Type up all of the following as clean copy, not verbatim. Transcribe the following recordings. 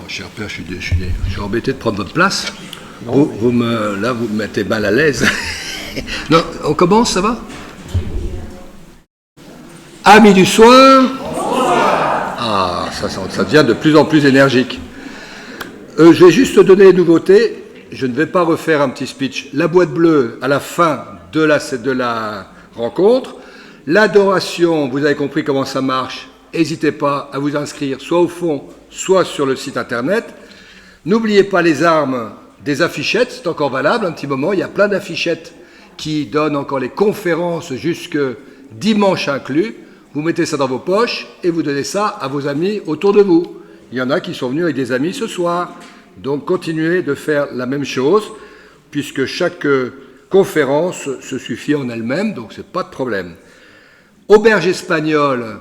cher père, je suis embêté de prendre votre place. Vous me mettez mal à l'aise. Non, on commence, ça va? Amis du soir. Ah, ça devient de plus en plus énergique. Je vais juste donner les nouveautés. Je ne vais pas refaire un petit speech. La boîte bleue à la fin de la rencontre. L'adoration, vous avez compris comment ça marche. N'hésitez pas à vous inscrire soit au fond, soit sur le site internet. N'oubliez pas les armes des affichettes, c'est encore valable un petit moment. Il y a plein d'affichettes qui donnent encore les conférences jusque dimanche inclus. Vous mettez ça dans vos poches et vous donnez ça à vos amis autour de vous. Il y en a qui sont venus avec des amis ce soir. Donc continuez de faire la même chose, puisque chaque conférence se suffit en elle-même, donc ce n'est pas de problème. Auberge espagnole,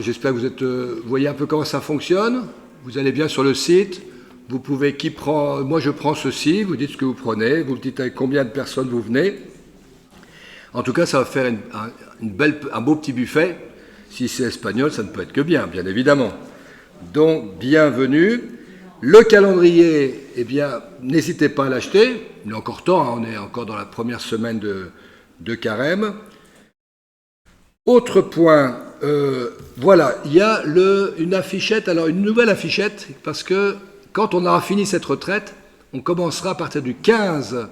j'espère que vous voyez un peu comment ça fonctionne. Vous allez bien sur le site, vous pouvez, moi je prends ceci, vous dites ce que vous prenez, vous dites avec combien de personnes vous venez. En tout cas, ça va faire un beau petit buffet. Si c'est espagnol, ça ne peut être que bien évidemment. Donc, bienvenue. Le calendrier, eh bien, n'hésitez pas à l'acheter. Il est encore temps, hein, on est encore dans la première semaine de carême. Autre point, voilà, il y a une affichette, alors une nouvelle affichette, parce que quand on aura fini cette retraite, on commencera à partir du 15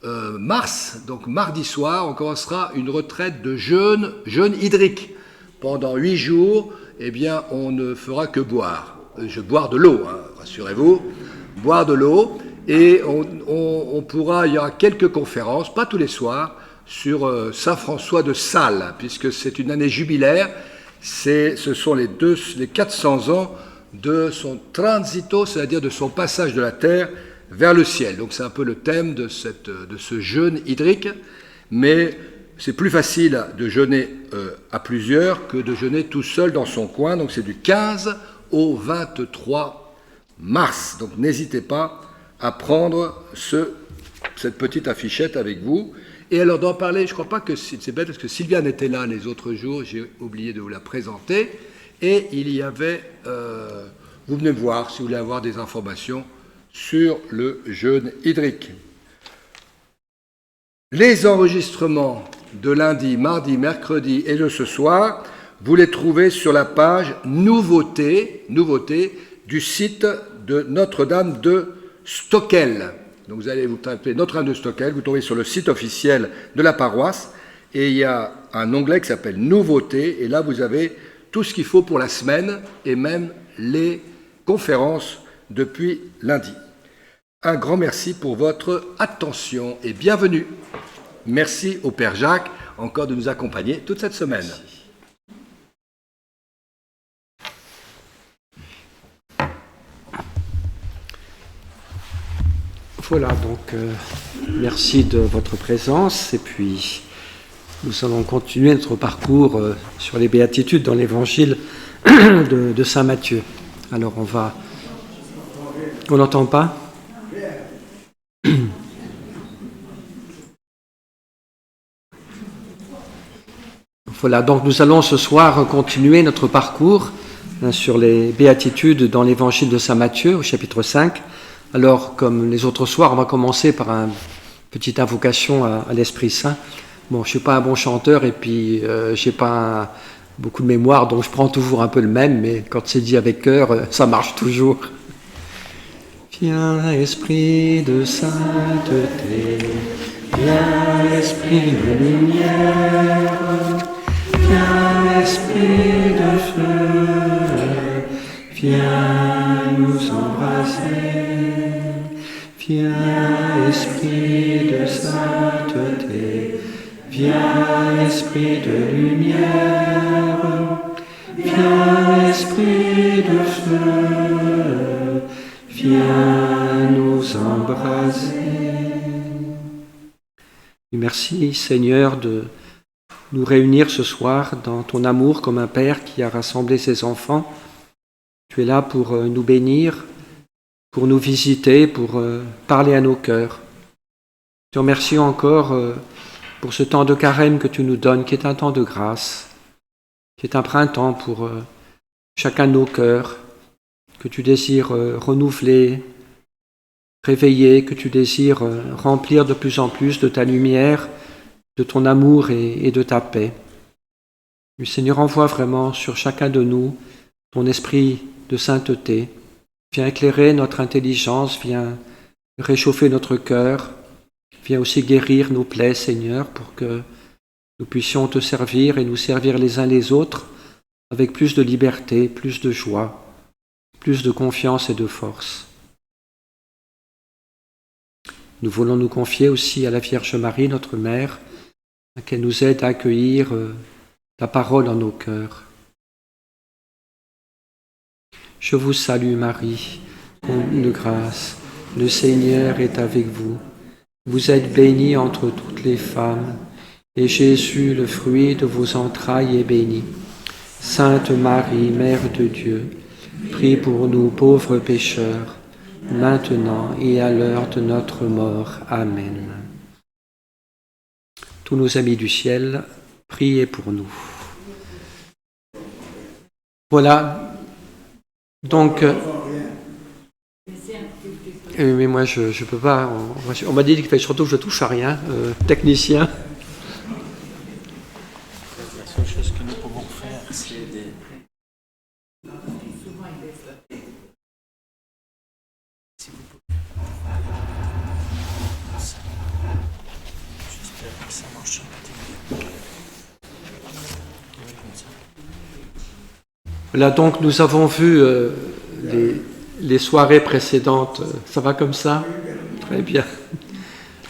mars, donc mardi soir, on commencera une retraite de jeûne hydrique. Pendant 8 jours, eh bien, on ne fera que boire. Boire de l'eau, hein, rassurez-vous, boire de l'eau, et il y aura quelques conférences, pas tous les soirs, sur Saint François de Sales, puisque c'est une année jubilaire, ce sont les 400 ans de son transito, c'est-à-dire de son passage de la terre vers le ciel. Donc c'est un peu le thème de ce jeûne hydrique, mais c'est plus facile de jeûner à plusieurs que de jeûner tout seul dans son coin, donc c'est du 15 au 23 mars. Donc n'hésitez pas à prendre cette petite affichette avec vous. Et alors d'en parler, je ne crois pas que c'est bête, parce que Sylviane était là les autres jours, j'ai oublié de vous la présenter, et il y avait, vous venez me voir si vous voulez avoir des informations sur le jeûne hydrique. Les enregistrements de lundi, mardi, mercredi et de ce soir, vous les trouvez sur la page nouveautés du site de Notre-Dame de Stockel. Donc vous allez vous taper Notre-Dame de Stockel, vous tombez sur le site officiel de la paroisse et il y a un onglet qui s'appelle Nouveautés et là vous avez tout ce qu'il faut pour la semaine et même les conférences depuis lundi. Un grand merci pour votre attention et bienvenue. Merci au Père Jacques encore de nous accompagner toute cette semaine. Voilà, donc merci de votre présence et puis nous allons continuer notre parcours sur les béatitudes dans l'évangile de Saint Matthieu. Alors on n'entend pas? Voilà, donc nous allons ce soir continuer notre parcours sur les béatitudes dans l'évangile de Saint Matthieu au chapitre 5. Alors, comme les autres soirs, on va commencer par une petite invocation à l'Esprit Saint. Bon, je ne suis pas un bon chanteur et puis je n'ai pas beaucoup de mémoire, donc je prends toujours un peu le même, mais quand c'est dit avec cœur, ça marche toujours. Viens, Esprit de sainteté, viens, Esprit de lumière, viens, Esprit de feu, viens nous embraser. Viens, Esprit de sainteté, viens, Esprit de lumière, viens, Esprit de feu, viens nous embraser. Et merci, Seigneur, de nous réunir ce soir dans ton amour comme un Père qui a rassemblé ses enfants. Tu es là pour nous bénir, pour nous visiter, pour parler à nos cœurs. Te remercions encore pour ce temps de carême que tu nous donnes, qui est un temps de grâce, qui est un printemps pour chacun de nos cœurs, que tu désires renouveler, réveiller, que tu désires remplir de plus en plus de ta lumière, de ton amour et de ta paix. Le Seigneur, envoie vraiment sur chacun de nous ton esprit de sainteté. Viens éclairer notre intelligence, viens réchauffer notre cœur, viens aussi guérir nos plaies, Seigneur, pour que nous puissions te servir et nous servir les uns les autres avec plus de liberté, plus de joie, plus de confiance et de force. Nous voulons nous confier aussi à la Vierge Marie, notre Mère, qu'elle nous aide à accueillir ta parole en nos cœurs. Je vous salue Marie, comble de grâce, le Seigneur est avec vous. Vous êtes bénie entre toutes les femmes, et Jésus, le fruit de vos entrailles, est béni. Sainte Marie, Mère de Dieu, prie pour nous pauvres pécheurs, maintenant et à l'heure de notre mort. Amen. Tous nos amis du ciel, priez pour nous. Voilà, donc, mais moi je peux pas, on m'a dit qu'il fallait surtout que je touche à rien, technicien. La seule chose que nous pouvons faire, c'est de... Si vous pouvez. J'espère que ça marche un petit peu. Voilà, donc nous avons vu les soirées précédentes. Ça va comme ça? Très bien.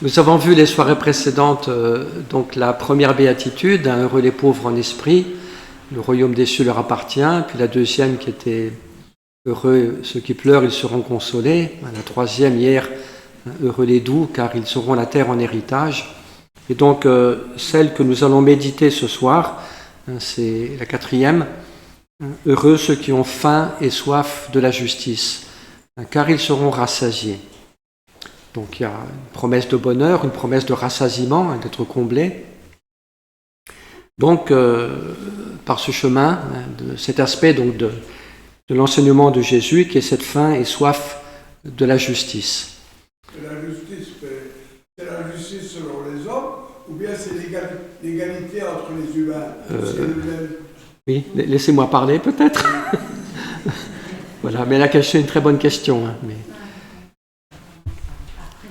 Nous avons vu les soirées précédentes, donc la première béatitude, heureux les pauvres en esprit, le royaume des cieux leur appartient, puis la deuxième qui était heureux ceux qui pleurent, ils seront consolés, la troisième hier, heureux les doux, car ils auront la terre en héritage. Et donc celle que nous allons méditer ce soir, c'est la quatrième, heureux ceux qui ont faim et soif de la justice, car ils seront rassasiés. Donc il y a une promesse de bonheur, une promesse de rassasiement, d'être comblé. Donc par ce chemin, de cet aspect donc de l'enseignement de Jésus, qui est cette faim et soif de la justice. C'est la justice selon les hommes, ou bien c'est l'égalité entre les humains? Oui, laissez-moi parler peut-être. Voilà, mais là, c'est une très bonne question.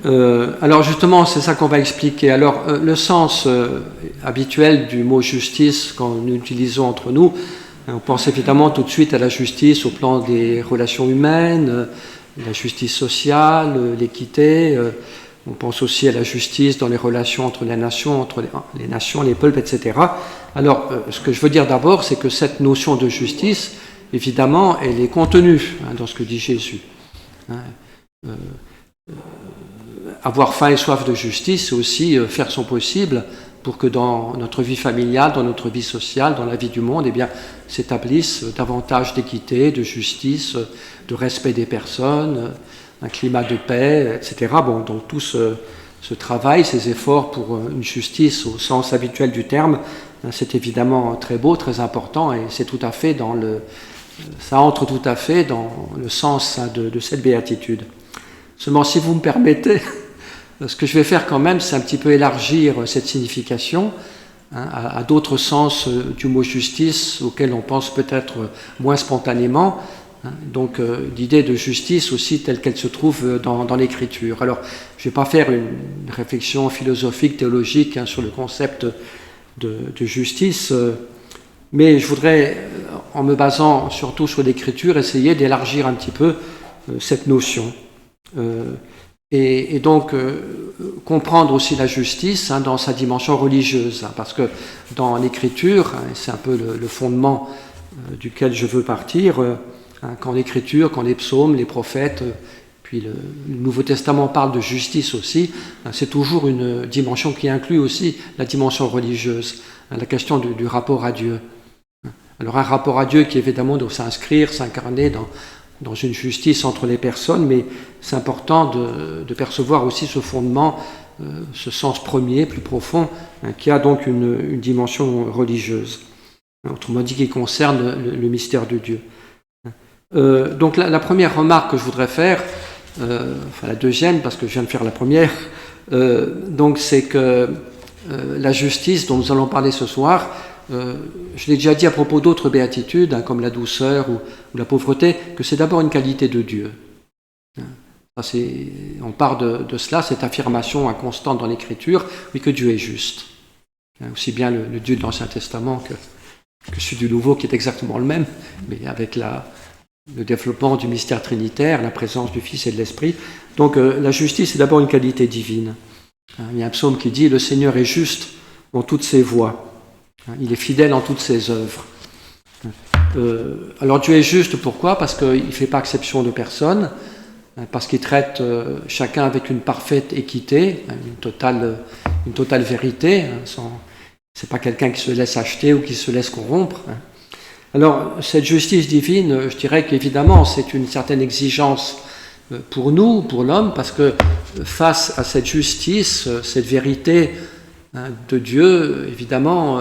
Alors justement, c'est ça qu'on va expliquer. Alors, le sens habituel du mot justice, quand nous l'utilisons entre nous, on pense évidemment tout de suite à la justice au plan des relations humaines, la justice sociale, l'équité. On pense aussi à la justice dans les relations entre les nations, les peuples, etc. Alors, ce que je veux dire d'abord, c'est que cette notion de justice, évidemment, elle est contenue dans ce que dit Jésus. Avoir faim et soif de justice, c'est aussi faire son possible pour que dans notre vie familiale, dans notre vie sociale, dans la vie du monde, eh bien, s'établisse davantage d'équité, de justice, de respect des personnes, un climat de paix, etc. Bon, donc tout ce travail, ces efforts pour une justice au sens habituel du terme, c'est évidemment très beau, très important, et c'est tout à fait ça entre tout à fait dans le sens de cette béatitude. Seulement, si vous me permettez, ce que je vais faire quand même, c'est un petit peu élargir cette signification à d'autres sens du mot justice, auxquels on pense peut-être moins spontanément. Donc l'idée de justice aussi telle qu'elle se trouve dans l'Écriture. Alors je ne vais pas faire une réflexion philosophique, théologique sur le concept de justice, mais je voudrais, en me basant surtout sur l'Écriture, essayer d'élargir un petit peu cette notion. Et donc comprendre aussi la justice dans sa dimension religieuse, parce que dans l'Écriture, et c'est un peu le fondement duquel je veux partir, quand l'Écriture, quand les psaumes, les prophètes, puis le Nouveau Testament parle de justice aussi, c'est toujours une dimension qui inclut aussi la dimension religieuse, la question du rapport à Dieu. Alors un rapport à Dieu qui évidemment doit s'inscrire, s'incarner dans une justice entre les personnes, mais c'est important de percevoir aussi ce fondement, ce sens premier, plus profond, qui a donc une dimension religieuse, autrement dit qui concerne le mystère de Dieu. Donc la première remarque que je voudrais faire, enfin la deuxième parce que je viens de faire la première, donc c'est que la justice dont nous allons parler ce soir, je l'ai déjà dit à propos d'autres béatitudes, hein, comme la douceur ou la pauvreté, que c'est d'abord une qualité de Dieu. Ça, on part de cela, cette affirmation constante dans l'Écriture, oui, que Dieu est juste. Aussi bien le Dieu de l'Ancien Testament que celui du Nouveau, qui est exactement le même, mais avec le développement du mystère trinitaire, la présence du Fils et de l'Esprit. Donc la justice est d'abord une qualité divine. Il y a un psaume qui dit « Le Seigneur est juste en toutes ses voies, il est fidèle en toutes ses œuvres ». Alors Dieu est juste, pourquoi ? Parce qu'il ne fait pas exception de personne, parce qu'il traite chacun avec une parfaite équité, une totale vérité. C'est pas quelqu'un qui se laisse acheter ou qui se laisse corrompre. Alors cette justice divine, je dirais qu'évidemment c'est une certaine exigence pour nous, pour l'homme, parce que face à cette justice, cette vérité de Dieu, évidemment,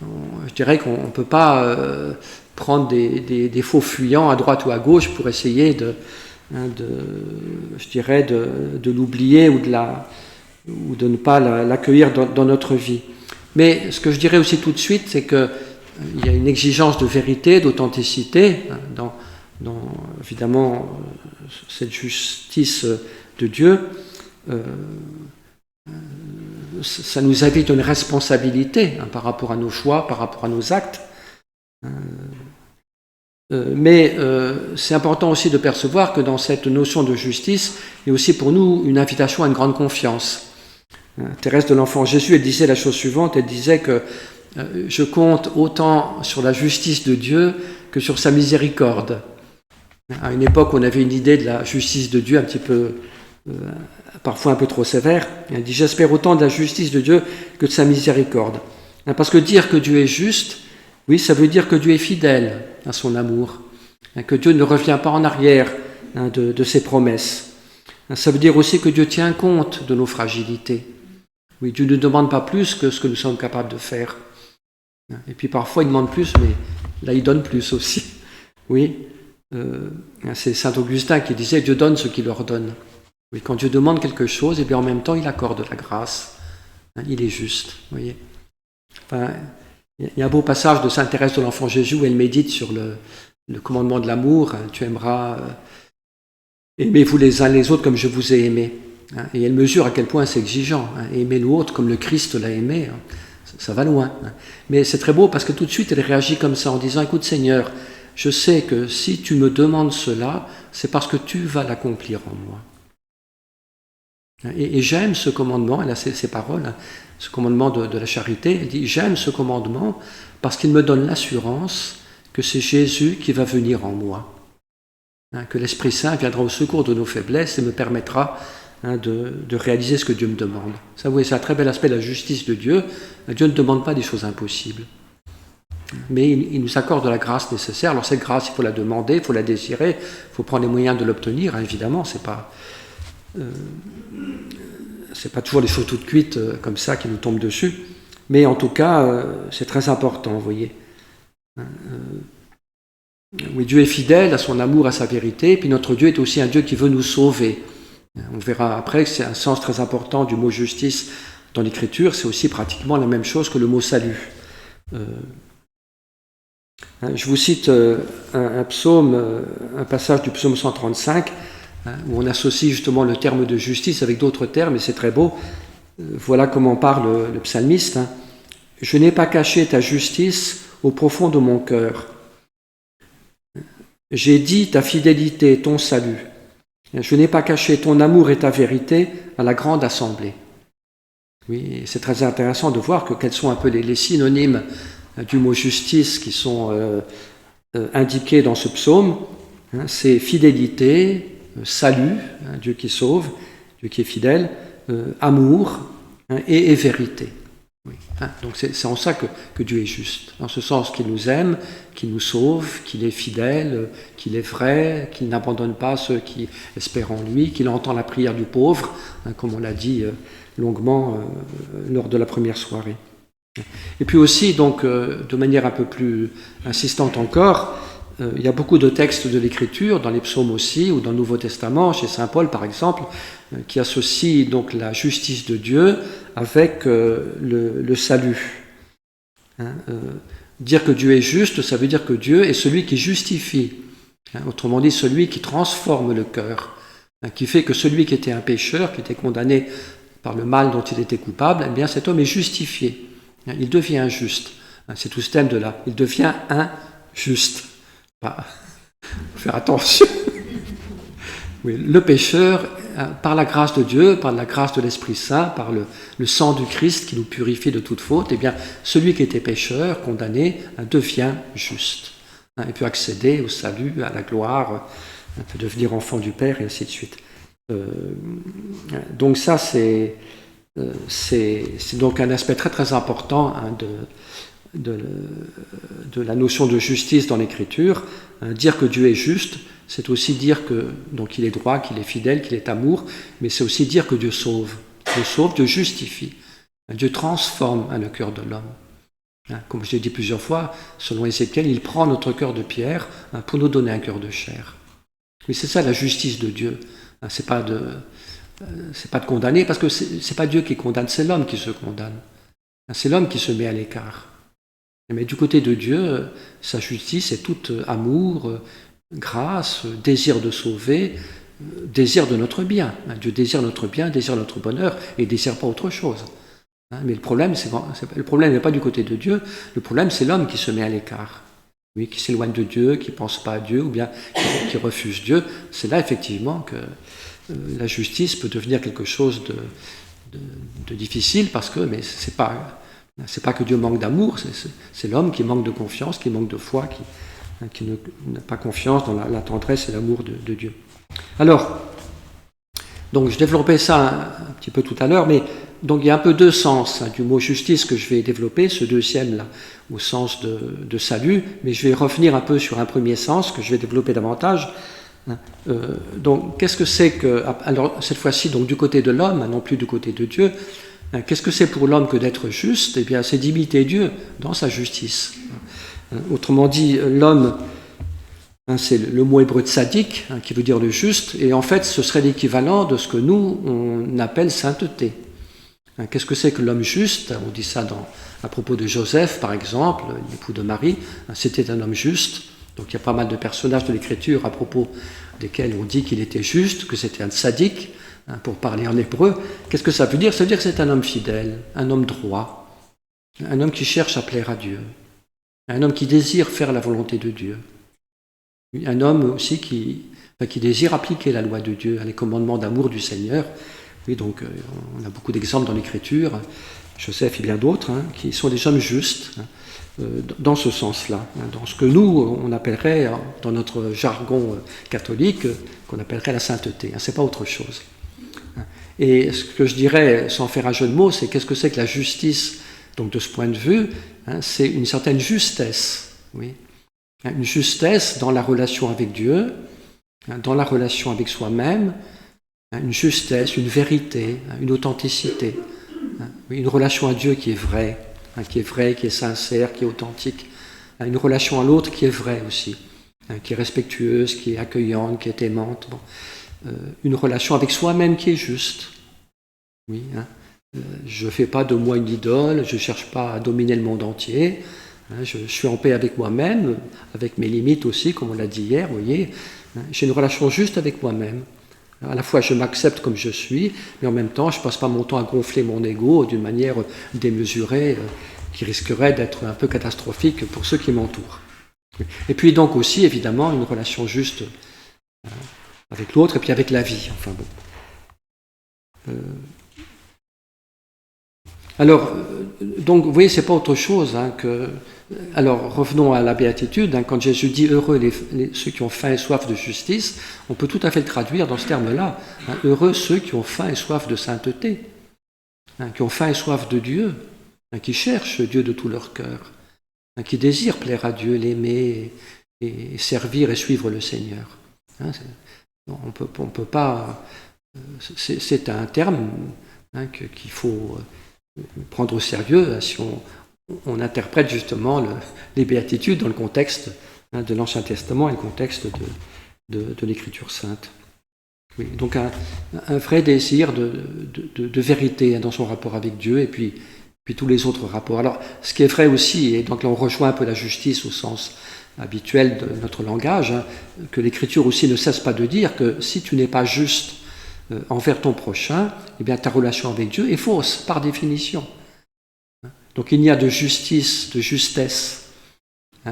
je dirais qu'on ne peut pas prendre des faux fuyants à droite ou à gauche pour essayer de l'oublier ou de ne pas l'accueillir dans notre vie. Mais ce que je dirais aussi tout de suite, c'est qu'il y a une exigence de vérité, d'authenticité dans évidemment cette justice de Dieu. Ça nous invite à une responsabilité par rapport à nos choix, par rapport à nos actes. Mais c'est important aussi de percevoir que dans cette notion de justice, il y a aussi pour nous une invitation à une grande confiance. Thérèse de l'Enfant Jésus, elle disait la chose suivante, elle disait que je compte autant sur la justice de Dieu que sur sa miséricorde. À une époque, on avait une idée de la justice de Dieu un petit peu, parfois un peu trop sévère. Elle dit « J'espère autant de la justice de Dieu que de sa miséricorde ». Parce que dire que Dieu est juste, oui, ça veut dire que Dieu est fidèle à son amour, que Dieu ne revient pas en arrière de ses promesses. Ça veut dire aussi que Dieu tient compte de nos fragilités. Oui, Dieu ne demande pas plus que ce que nous sommes capables de faire. Et puis parfois il demande plus, mais là il donne plus aussi. Oui, c'est saint Augustin qui disait « Dieu donne ce qu'il ordonne ». Oui, quand Dieu demande quelque chose, et bien en même temps il accorde la grâce. Il est juste, vous voyez. Enfin, il y a un beau passage de sainte Thérèse de l'Enfant Jésus où elle médite sur le commandement de l'amour. Tu aimeras, aimez-vous les uns les autres comme je vous ai aimé. Et elle mesure à quel point c'est exigeant. Aimer l'autre comme le Christ l'a aimé, ça va loin. Mais c'est très beau parce que tout de suite elle réagit comme ça en disant « Écoute Seigneur, je sais que si tu me demandes cela, c'est parce que tu vas l'accomplir en moi. » Et j'aime ce commandement, elle a ces paroles, ce commandement de la charité. Elle dit « J'aime ce commandement parce qu'il me donne l'assurance que c'est Jésus qui va venir en moi. » Que l'Esprit Saint viendra au secours de nos faiblesses et me permettra de réaliser ce que Dieu me demande. Ça, vous voyez, c'est un très bel aspect de la justice de Dieu. Dieu ne demande pas des choses impossibles. Mais il nous accorde la grâce nécessaire. Alors cette grâce, il faut la demander, il faut la désirer, il faut prendre les moyens de l'obtenir, évidemment. C'est pas toujours les choses toutes cuites comme ça qui nous tombent dessus. Mais en tout cas, c'est très important, vous voyez. Oui, Dieu est fidèle à son amour, à sa vérité, puis notre Dieu est aussi un Dieu qui veut nous sauver. On verra après que c'est un sens très important du mot justice dans l'Écriture, c'est aussi pratiquement la même chose que le mot salut. Je vous cite un psaume, un passage du psaume 135, où on associe justement le terme de justice avec d'autres termes, et c'est très beau. Voilà comment parle le psalmiste. « Je n'ai pas caché ta justice au profond de mon cœur. J'ai dit ta fidélité, ton salut. Je n'ai pas caché ton amour et ta vérité à la grande assemblée. » Oui, c'est très intéressant de voir quels sont un peu les synonymes du mot justice qui sont indiqués dans ce psaume. C'est fidélité, salut, Dieu qui sauve, Dieu qui est fidèle, amour et vérité. Oui. Donc c'est en ça que Dieu est juste, dans ce sens qu'il nous aime, qu'il nous sauve, qu'il est fidèle, qu'il est vrai, qu'il n'abandonne pas ceux qui espèrent en lui, qu'il entend la prière du pauvre, comme on l'a dit longuement lors de la première soirée. Et puis aussi, donc, de manière un peu plus insistante encore, il y a beaucoup de textes de l'Écriture, dans les psaumes aussi, ou dans le Nouveau Testament, chez saint Paul par exemple, qui associent donc la justice de Dieu avec le salut. Dire que Dieu est juste, ça veut dire que Dieu est celui qui justifie. Autrement dit, celui qui transforme le cœur, qui fait que celui qui était un pécheur, qui était condamné par le mal dont il était coupable, eh bien cet homme est justifié. Il devient juste. C'est tout ce thème de là. Il devient un juste. Faut faire attention. Oui, le pécheur, par la grâce de Dieu, par la grâce de l'Esprit Saint, par le sang du Christ qui nous purifie de toute faute, eh bien, celui qui était pécheur, condamné, devient juste. Il peut accéder au salut, à la gloire, il peut devenir enfant du Père, et ainsi de suite. Donc ça, c'est donc un aspect très très important de la notion de justice dans l'Écriture. Dire que Dieu est juste, c'est aussi dire que donc il est droit, qu'il est fidèle, qu'il est amour, mais c'est aussi dire que Dieu sauve. Dieu sauve, Dieu justifie. Dieu transforme le cœur de l'homme. Comme je l'ai dit plusieurs fois, selon Ézéchiel, il prend notre cœur de pierre pour nous donner un cœur de chair. Mais c'est ça la justice de Dieu. C'est pas de condamner, parce que c'est pas Dieu qui condamne, c'est l'homme qui se condamne. C'est l'homme qui se met à l'écart. Mais du côté de Dieu, sa justice est toute amour, grâce, désir de sauver, désir de notre bien. Dieu désire notre bien, désire notre bonheur, et ne désire pas autre chose. Mais le problème n'est pas du côté de Dieu, le problème c'est l'homme qui se met à l'écart. Oui, qui s'éloigne de Dieu, qui ne pense pas à Dieu, ou bien qui refuse Dieu. C'est là effectivement que la justice peut devenir quelque chose de difficile, parce que c'est pas que Dieu manque d'amour, c'est l'homme qui manque de confiance, qui manque de foi, qui n'a pas confiance dans la tendresse et l'amour de Dieu. Alors, donc je développais ça un petit peu tout à l'heure, mais donc il y a un peu deux sens du mot justice que je vais développer, ce deuxième là, au sens de salut, mais je vais revenir un peu sur un premier sens que je vais développer davantage. Donc qu'est-ce que c'est que, alors cette fois-ci donc du côté de l'homme, non plus du côté de Dieu, qu'est-ce que c'est pour l'homme que d'être juste? Eh bien c'est d'imiter Dieu dans sa justice. Autrement dit, l'homme, c'est le mot hébreu tzadik, qui veut dire le juste, et en fait ce serait l'équivalent de ce que nous on appelle sainteté. Qu'est-ce que c'est que l'homme juste? On dit ça à propos de Joseph, par exemple, l'époux de Marie. C'était un homme juste. Donc il y a pas mal de personnages de l'Écriture à propos desquels on dit qu'il était juste, que c'était un tzaddik, pour parler en hébreu. Qu'est-ce que ça veut dire? Ça veut dire que c'est un homme fidèle, un homme droit, un homme qui cherche à plaire à Dieu, un homme qui désire faire la volonté de Dieu, un homme aussi qui désire appliquer la loi de Dieu, les commandements d'amour du Seigneur. Oui, donc on a beaucoup d'exemples dans l'Écriture, Joseph et bien d'autres, qui sont des hommes justes, dans ce sens-là, dans ce que nous, on appellerait, dans notre jargon catholique, qu'on appellerait la sainteté. C'est pas autre chose. Et ce que je dirais, sans faire un jeu de mots, c'est qu'est-ce que c'est que la justice? Donc de ce point de vue, c'est une certaine justesse, oui, une justesse dans la relation avec Dieu, dans la relation avec soi-même, une justesse, une vérité, une authenticité, une relation à Dieu qui est vraie, qui est sincère, qui est authentique, une relation à l'autre qui est vraie aussi, qui est respectueuse, qui est accueillante, qui est aimante, une relation avec soi-même qui est juste. Oui, je ne fais pas de moi une idole, je ne cherche pas à dominer le monde entier, je suis en paix avec moi-même, avec mes limites aussi, comme on l'a dit hier, vous voyez, j'ai une relation juste avec moi-même. À la fois, je m'accepte comme je suis, mais en même temps, je ne passe pas mon temps à gonfler mon ego d'une manière démesurée qui risquerait d'être un peu catastrophique pour ceux qui m'entourent. Et puis donc aussi, évidemment, une relation juste avec l'autre et puis avec la vie. Enfin bon. Alors, donc, vous voyez, c'est pas autre chose que... Alors, revenons à la béatitude. Quand Jésus dit « Heureux ceux qui ont faim et soif de justice », on peut tout à fait le traduire dans ce terme-là. Heureux ceux qui ont faim et soif de sainteté, qui ont faim et soif de Dieu, qui cherchent Dieu de tout leur cœur, qui désirent plaire à Dieu, l'aimer et servir et suivre le Seigneur. On peut pas... C'est un terme qu'il faut prendre au sérieux si on interprète justement les béatitudes dans le contexte de l'Ancien Testament et le contexte de l'Écriture sainte. Oui, donc un vrai désir de vérité dans son rapport avec Dieu et puis tous les autres rapports. Alors, ce qui est vrai aussi, et donc là on rejoint un peu la justice au sens habituel de notre langage, que l'Écriture aussi ne cesse pas de dire que si tu n'es pas juste envers ton prochain, eh bien ta relation avec Dieu est fausse par définition. Donc il n'y a de justice, de justesse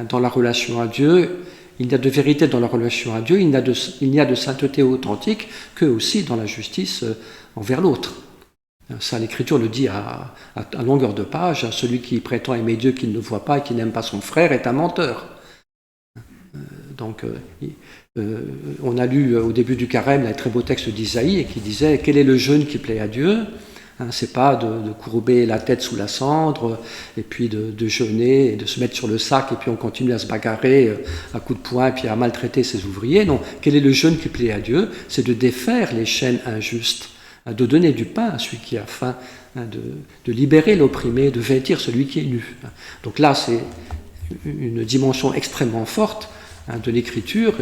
dans la relation à Dieu, il y a de vérité dans la relation à Dieu, il n'y a de sainteté authentique que aussi dans la justice envers l'autre. Ça, l'Écriture le dit à longueur de page, celui qui prétend aimer Dieu qu'il ne voit pas et qui n'aime pas son frère est un menteur. Donc, on a lu au début du carême un très beau texte d'Isaïe qui disait « Quel est le jeûne qui plaît à Dieu ?» C'est pas de courber la tête sous la cendre et puis de jeûner et de se mettre sur le sac et puis on continue à se bagarrer à coups de poing et puis à maltraiter ses ouvriers. Non, quel est le jeûne qui plaît à Dieu? C'est de défaire les chaînes injustes, de donner du pain à celui qui a faim, de libérer l'opprimé, de vêtir celui qui est nu. Donc là, c'est une dimension extrêmement forte de l'Écriture,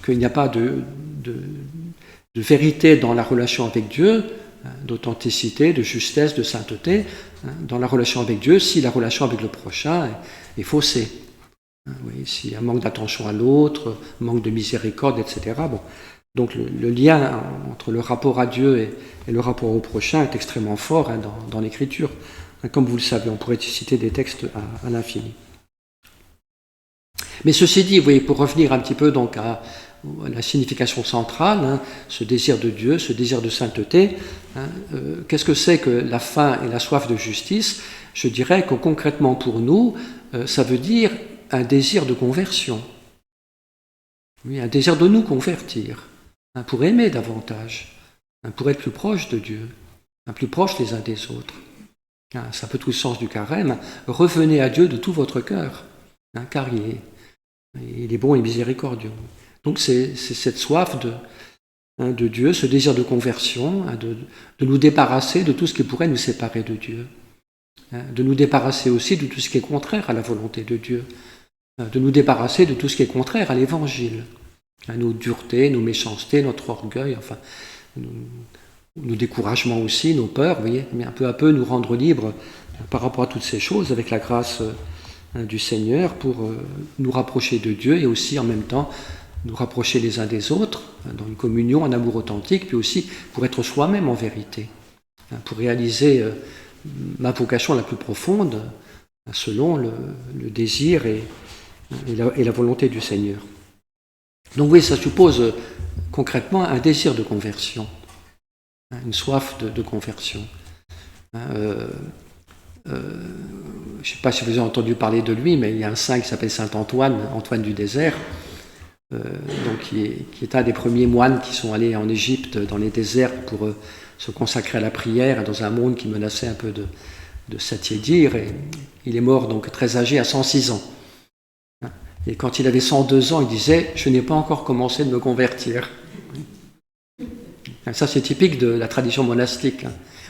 qu'il n'y a pas de vérité dans la relation avec Dieu, d'authenticité, de justesse, de sainteté dans la relation avec Dieu si la relation avec le prochain est faussée. Oui, s'il y a un manque d'attention à l'autre, manque de miséricorde, etc. Bon. Donc le lien entre le rapport à Dieu et le rapport au prochain est extrêmement fort dans l'Écriture. Comme vous le savez, on pourrait citer des textes à l'infini. Mais ceci dit, vous voyez, pour revenir un petit peu donc à la signification centrale, ce désir de Dieu, ce désir de sainteté, qu'est-ce que c'est que la faim et la soif de justice? Je dirais que concrètement pour nous, ça veut dire un désir de conversion. Oui, un désir de nous convertir, pour aimer davantage, pour être plus proche de Dieu, plus proche les uns des autres. C'est un peu tout le sens du carême. Revenez à Dieu de tout votre cœur, car il est bon et miséricordieux. Donc c'est cette soif de Dieu, ce désir de conversion, de nous débarrasser de tout ce qui pourrait nous séparer de Dieu, de nous débarrasser aussi de tout ce qui est contraire à la volonté de Dieu, de nous débarrasser de tout ce qui est contraire à l'Évangile, nos duretés, nos méchancetés, notre orgueil, enfin nos découragements aussi, nos peurs, vous voyez, mais peu à peu nous rendre libres par rapport à toutes ces choses avec la grâce du Seigneur pour nous rapprocher de Dieu et aussi en même temps nous rapprocher les uns des autres, dans une communion, un amour authentique, puis aussi pour être soi-même en vérité, pour réaliser ma vocation la plus profonde, selon le désir et la volonté du Seigneur. Donc oui, ça suppose concrètement un désir de conversion, une soif de conversion. Je ne sais pas si vous avez entendu parler de lui, mais il y a un saint qui s'appelle saint Antoine, Antoine du désert, donc qui est un des premiers moines qui sont allés en Égypte dans les déserts pour se consacrer à la prière dans un monde qui menaçait un peu de s'attiédir. Et il est mort donc très âgé, à 106 ans. Et quand il avait 102 ans, il disait « Je n'ai pas encore commencé de me convertir ». Ça, c'est typique de la tradition monastique.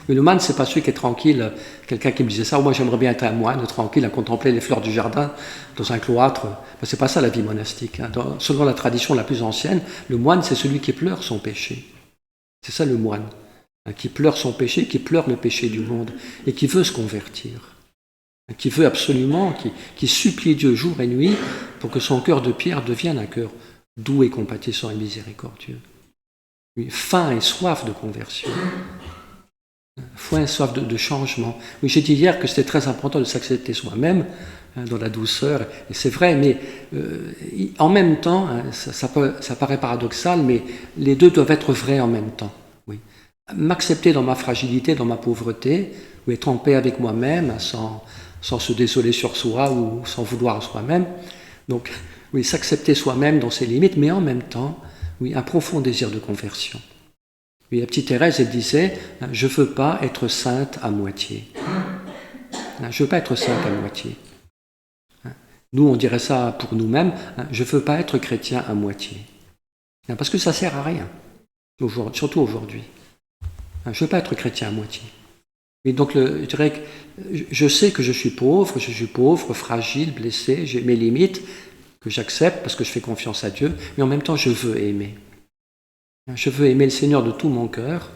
Oui, le moine, c'est pas celui qui est tranquille. Quelqu'un qui me disait ça, moi j'aimerais bien être un moine, tranquille, à contempler les fleurs du jardin dans un cloître. C'est pas ça la vie monastique. Selon la tradition la plus ancienne, le moine, c'est celui qui pleure son péché. C'est ça le moine, qui pleure son péché, qui pleure le péché du monde et qui veut se convertir, qui veut absolument, qui supplie Dieu jour et nuit pour que son cœur de pierre devienne un cœur doux et compatissant et miséricordieux. Oui, faim et soif de conversion. Foi et soif de changement. Oui, j'ai dit hier que c'était très important de s'accepter soi-même dans la douceur, et c'est vrai, mais en même temps, ça paraît paradoxal, mais les deux doivent être vrais en même temps. Oui. M'accepter dans ma fragilité, dans ma pauvreté, ou être en paix avec moi-même, sans se désoler sur soi ou sans vouloir soi-même. Donc, oui, s'accepter soi-même dans ses limites, mais en même temps, oui, un profond désir de conversion. Oui, la petite Thérèse, elle disait « Je ne veux pas être sainte à moitié. Je ne veux pas être sainte à moitié. » Nous, on dirait ça pour nous-mêmes « Je ne veux pas être chrétien à moitié. » Parce que ça ne sert à rien, surtout aujourd'hui. Je ne veux pas être chrétien à moitié. Et donc, je dirais que je sais que je suis pauvre, fragile, blessé, j'ai mes limites, que j'accepte parce que je fais confiance à Dieu, mais en même temps je veux aimer. Je veux aimer le Seigneur de tout mon cœur.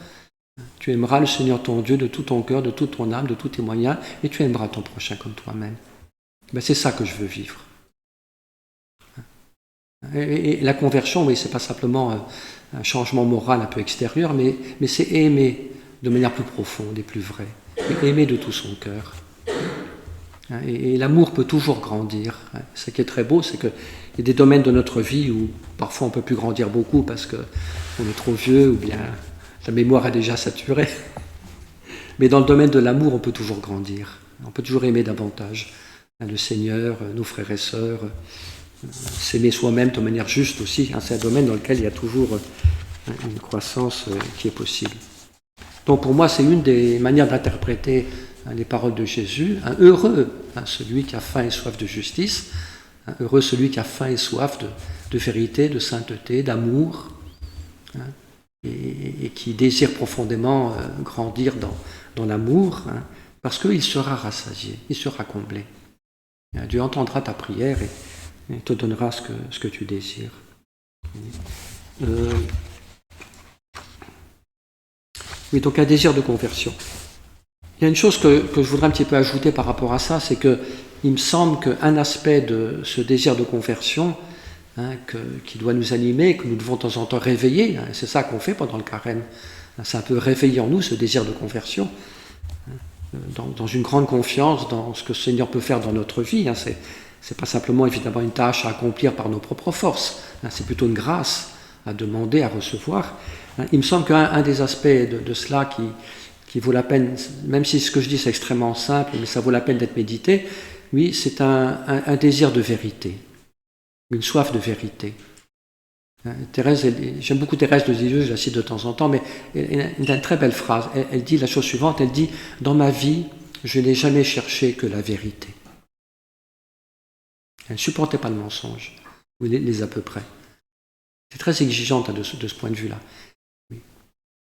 Tu aimeras le Seigneur ton Dieu de tout ton cœur, de toute ton âme, de tous tes moyens, et tu aimeras ton prochain comme toi-même. C'est ça que je veux vivre. Et la conversion, oui, c'est pas simplement un changement moral un peu extérieur, mais c'est aimer de manière plus profonde et plus vraie. Et aimer de tout son cœur. Et l'amour peut toujours grandir. Ce qui est très beau, c'est qu'il y a des domaines de notre vie où parfois on ne peut plus grandir beaucoup parce qu'on est trop vieux ou bien la mémoire est déjà saturée. Mais dans le domaine de l'amour, on peut toujours grandir. On peut toujours aimer davantage le Seigneur, nos frères et sœurs, s'aimer soi-même de manière juste aussi. C'est un domaine dans lequel il y a toujours une croissance qui est possible. Donc pour moi, c'est une des manières d'interpréter les paroles de Jésus. Heureux celui qui a faim et soif de justice, heureux celui qui a faim et soif de vérité, de sainteté, d'amour, et qui désire profondément grandir dans l'amour, parce qu'il sera rassasié, il sera comblé. Dieu entendra ta prière et te donnera ce que tu désires. Oui, donc un désir de conversion. Il y a une chose que je voudrais un petit peu ajouter par rapport à ça, c'est qu'il me semble qu'un aspect de ce désir de conversion qui doit nous animer, que nous devons de temps en temps réveiller, c'est ça qu'on fait pendant le carême, c'est un peu réveiller en nous ce désir de conversion, dans une grande confiance dans ce que le Seigneur peut faire dans notre vie. C'est pas simplement évidemment une tâche à accomplir par nos propres forces, c'est plutôt une grâce à demander, à recevoir. Il me semble qu'un des aspects de cela qui vaut la peine, même si ce que je dis c'est extrêmement simple, mais ça vaut la peine d'être médité, oui, c'est un désir de vérité, une soif de vérité. Thérèse, j'aime beaucoup Thérèse de Lisieux, je la cite de temps en temps, mais elle a une très belle phrase. Elle dit la chose suivante, elle dit « Dans ma vie, je n'ai jamais cherché que la vérité. » Elle ne supportait pas le mensonge, ou les à peu près. C'est très exigeante de ce point de vue-là. Oui.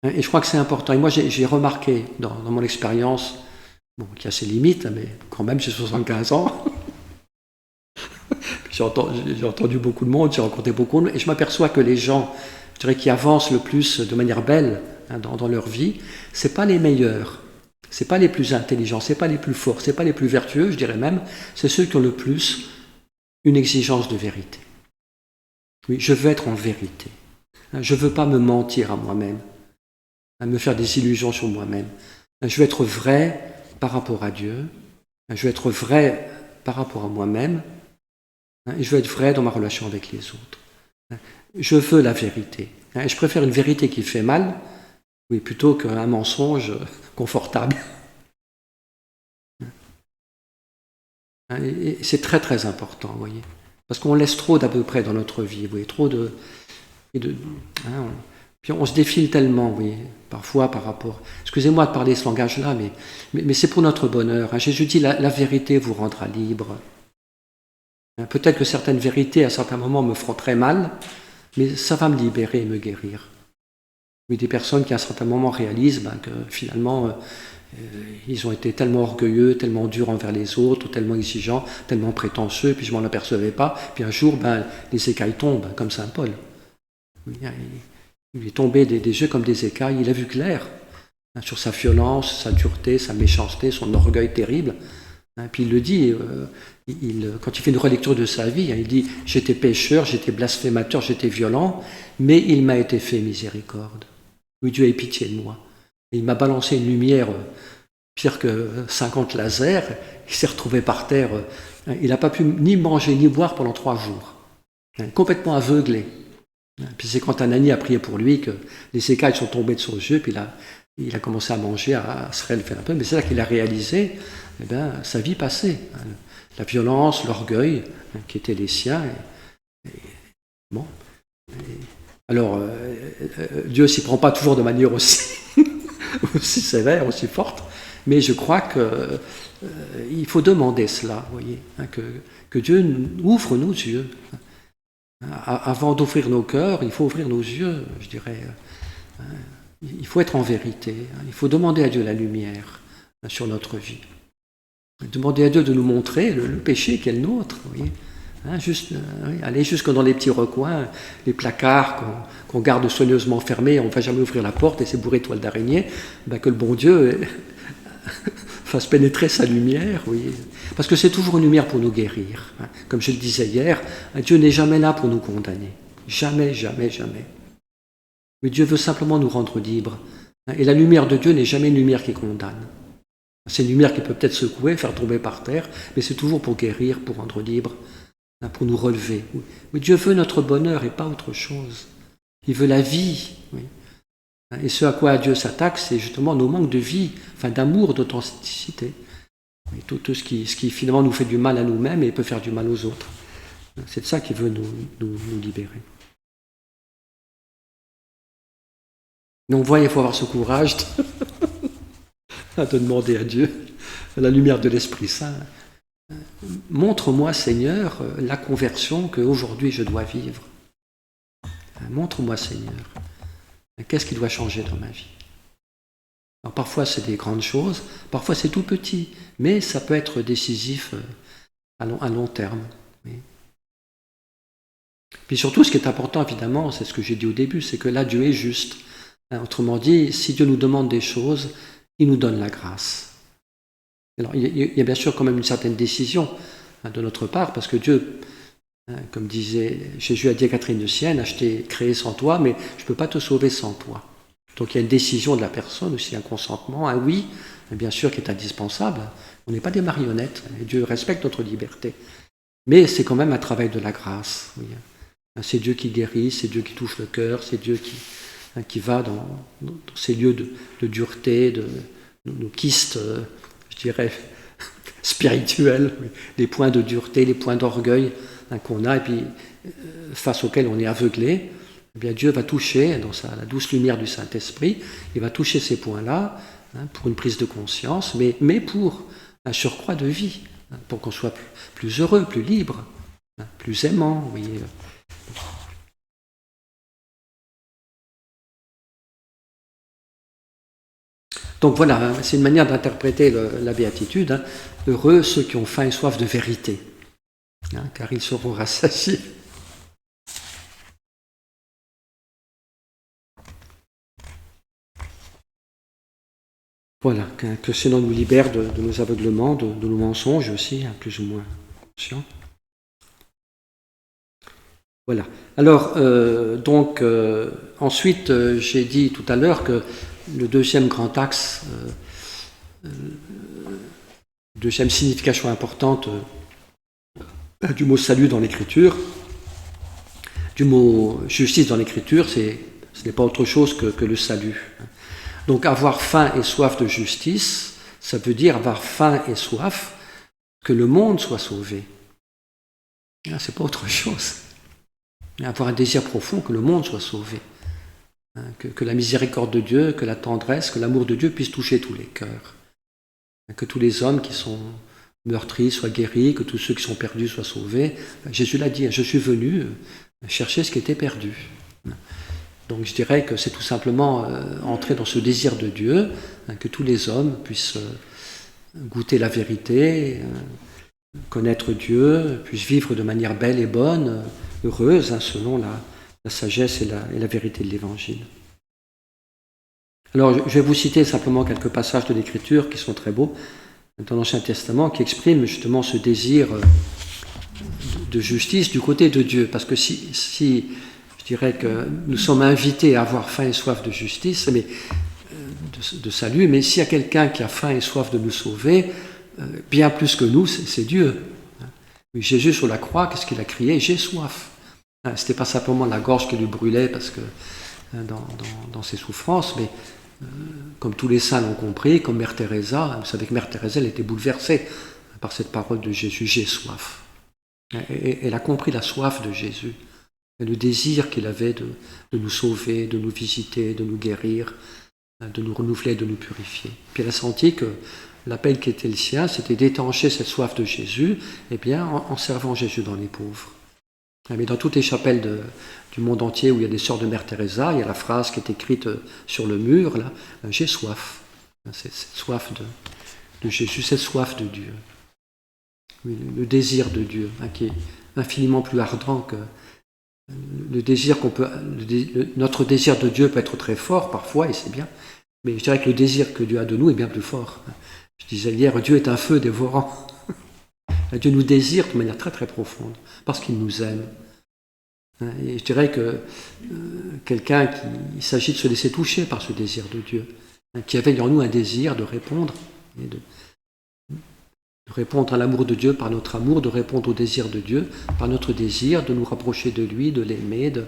Et je crois que c'est important. Et moi, j'ai remarqué dans mon expérience, qui a ses limites, mais quand même, j'ai 75 ans, j'ai entendu beaucoup de monde, j'ai rencontré beaucoup de monde, et je m'aperçois que les gens, je dirais, qui avancent le plus de manière belle dans leur vie, c'est pas les meilleurs, c'est pas les plus intelligents, c'est pas les plus forts, c'est pas les plus vertueux, je dirais même, c'est ceux qui ont le plus une exigence de vérité. Oui, je veux être en vérité. Je ne veux pas me mentir à moi-même, me faire des illusions sur moi-même. Je veux être vrai par rapport à Dieu. Je veux être vrai par rapport à moi-même. Et je veux être vrai dans ma relation avec les autres. Je veux la vérité. Je préfère une vérité qui fait mal, oui, plutôt qu'un mensonge confortable. Et c'est très très important, vous voyez. Parce qu'on laisse trop d'à peu près dans notre vie, vous voyez, trop de puis on se défile tellement, vous voyez, parfois par rapport... Excusez-moi de parler ce langage-là, mais c'est pour notre bonheur. Jésus dit, la vérité vous rendra libre. Peut-être que certaines vérités, à certains moments, me feront très mal, mais ça va me libérer et me guérir. Oui, des personnes qui, à un certain moment, réalisent que finalement... ils ont été tellement orgueilleux, tellement durs envers les autres, tellement exigeants, tellement prétentieux, puis je ne m'en apercevais pas. Puis un jour, les écailles tombent, comme saint Paul. Il est tombé des yeux comme des écailles, il a vu clair sur sa violence, sa dureté, sa méchanceté, son orgueil terrible. Puis il le dit, quand il fait une relecture de sa vie, il dit « J'étais pécheur, j'étais blasphémateur, j'étais violent, mais il m'a été fait miséricorde. Oui, Dieu ait pitié de moi. » Et il m'a balancé une lumière pire que 50 lasers. Il s'est retrouvé par terre. Il n'a pas pu ni manger ni boire pendant 3 jours. Complètement aveuglé. Puis c'est quand Ananie a prié pour lui que les écailles sont tombées de ses yeux. Puis il a commencé à manger, à se relever un peu. Mais c'est là qu'il a réalisé sa vie passée. La violence, l'orgueil qui étaient les siens. Alors, Dieu ne s'y prend pas toujours de manière aussi sévère, aussi forte, mais je crois qu'il faut demander cela, vous voyez, que Dieu ouvre nos yeux. Avant d'ouvrir nos cœurs, il faut ouvrir nos yeux, je dirais. Il faut être en vérité, il faut demander à Dieu la lumière sur notre vie. Demander à Dieu de nous montrer le péché qui est le nôtre, vous voyez. Juste, oui, aller jusque dans les petits recoins, les placards qu'on garde soigneusement fermés, on ne va jamais ouvrir la porte et c'est bourré de toiles d'araignée, que le bon Dieu fasse pénétrer sa lumière, oui. Parce que c'est toujours une lumière pour nous guérir. Comme je le disais hier, Dieu n'est jamais là pour nous condamner. Jamais, jamais, jamais. Mais Dieu veut simplement nous rendre libres. Et la lumière de Dieu n'est jamais une lumière qui condamne. C'est une lumière qui peut peut-être secouer, faire tomber par terre, mais c'est toujours pour guérir, pour rendre libre, pour nous relever. Mais Dieu veut notre bonheur et pas autre chose. Il veut la vie. Oui. Et ce à quoi Dieu s'attaque, c'est justement nos manques de vie, d'amour, d'authenticité. Tout ce qui finalement nous fait du mal à nous-mêmes et peut faire du mal aux autres. C'est de ça qu'il veut nous libérer. Donc, voyez, il faut avoir ce courage de demander à Dieu, à la lumière de l'Esprit Saint, montre-moi, Seigneur, la conversion qu'aujourd'hui je dois vivre. Montre-moi, Seigneur, qu'est-ce qui doit changer dans ma vie. Alors, parfois, c'est des grandes choses, parfois, c'est tout petit, mais ça peut être décisif à long terme. Oui. Puis surtout, ce qui est important, évidemment, c'est ce que j'ai dit au début, c'est que là, Dieu est juste. Autrement dit, si Dieu nous demande des choses, il nous donne la grâce. Alors, il y a bien sûr quand même une certaine décision de notre part, parce que Dieu, comme disait Jésus a dit à Catherine de Sienne, je t'ai créé sans toi, mais je ne peux pas te sauver sans toi. Donc il y a une décision de la personne, aussi un consentement, un oui, bien sûr, qui est indispensable. On n'est pas des marionnettes, et Dieu respecte notre liberté. Mais c'est quand même un travail de la grâce. Oui. C'est Dieu qui guérit, c'est Dieu qui touche le cœur, c'est Dieu qui va dans ces lieux de dureté, de nos kystes, je dirais, spirituels, les points de dureté, les points d'orgueil qu'on a, et puis face auxquels on est aveuglé. Eh bien, Dieu va toucher, dans la douce lumière du Saint-Esprit, il va toucher ces points-là pour une prise de conscience, mais pour un surcroît de vie, pour qu'on soit plus heureux, plus libre, plus aimant, vous voyez. Donc voilà, c'est une manière d'interpréter la béatitude. Heureux ceux qui ont faim et soif de vérité, car ils seront rassasiés. Voilà, que le Seigneur nous libère de nos aveuglements, de nos mensonges aussi, plus ou moins conscients. Voilà. Alors, ensuite, j'ai dit tout à l'heure que le deuxième grand axe, deuxième signification importante du mot salut dans l'Écriture, du mot justice dans l'Écriture, ce n'est pas autre chose que le salut. Donc avoir faim et soif de justice, ça veut dire avoir faim et soif que le monde soit sauvé. C'est pas autre chose. Avoir un désir profond que le monde soit sauvé. Que la miséricorde de Dieu, que la tendresse, que l'amour de Dieu puisse toucher tous les cœurs. Que tous les hommes qui sont meurtris soient guéris, que tous ceux qui sont perdus soient sauvés. Jésus l'a dit, je suis venu chercher ce qui était perdu. Donc je dirais que c'est tout simplement entrer dans ce désir de Dieu, que tous les hommes puissent goûter la vérité, connaître Dieu, puissent vivre de manière belle et bonne, heureuse, selon la sagesse et la vérité de l'Évangile. Alors je vais vous citer simplement quelques passages de l'Écriture qui sont très beaux dans l'Ancien Testament, qui expriment justement ce désir de justice du côté de Dieu. Parce que si je dirais que nous sommes invités à avoir faim et soif de justice, mais de salut, mais s'il y a quelqu'un qui a faim et soif de nous sauver, bien plus que nous, c'est Dieu. Jésus sur la croix, qu'est-ce qu'il a crié? J'ai soif. C'était pas simplement la gorge qui lui brûlait parce que dans ses souffrances, mais comme tous les saints l'ont compris, comme Mère Teresa, vous savez que Mère Teresa, elle était bouleversée par cette parole de Jésus, j'ai soif. Et elle a compris la soif de Jésus, et le désir qu'il avait de nous sauver, de nous visiter, de nous guérir, de nous renouveler, de nous purifier. Puis elle a senti que l'appel qui était le sien, c'était d'étancher cette soif de Jésus, en servant Jésus dans les pauvres. Mais dans toutes les chapelles du monde entier où il y a des sœurs de Mère Teresa, il y a la phrase qui est écrite sur le mur, là, j'ai soif. C'est cette soif de Jésus, cette soif de Dieu. Oui, le désir de Dieu, qui est infiniment plus ardent que le désir notre désir de Dieu peut être très fort parfois, et c'est bien, mais je dirais que le désir que Dieu a de nous est bien plus fort. Je disais hier, Dieu est un feu dévorant. Dieu nous désire de manière très très profonde, parce qu'il nous aime. Et je dirais que quelqu'un il s'agit de se laisser toucher par ce désir de Dieu, qui avait en nous un désir de répondre, et de répondre à l'amour de Dieu par notre amour, de répondre au désir de Dieu par notre désir, de nous rapprocher de lui, de l'aimer, de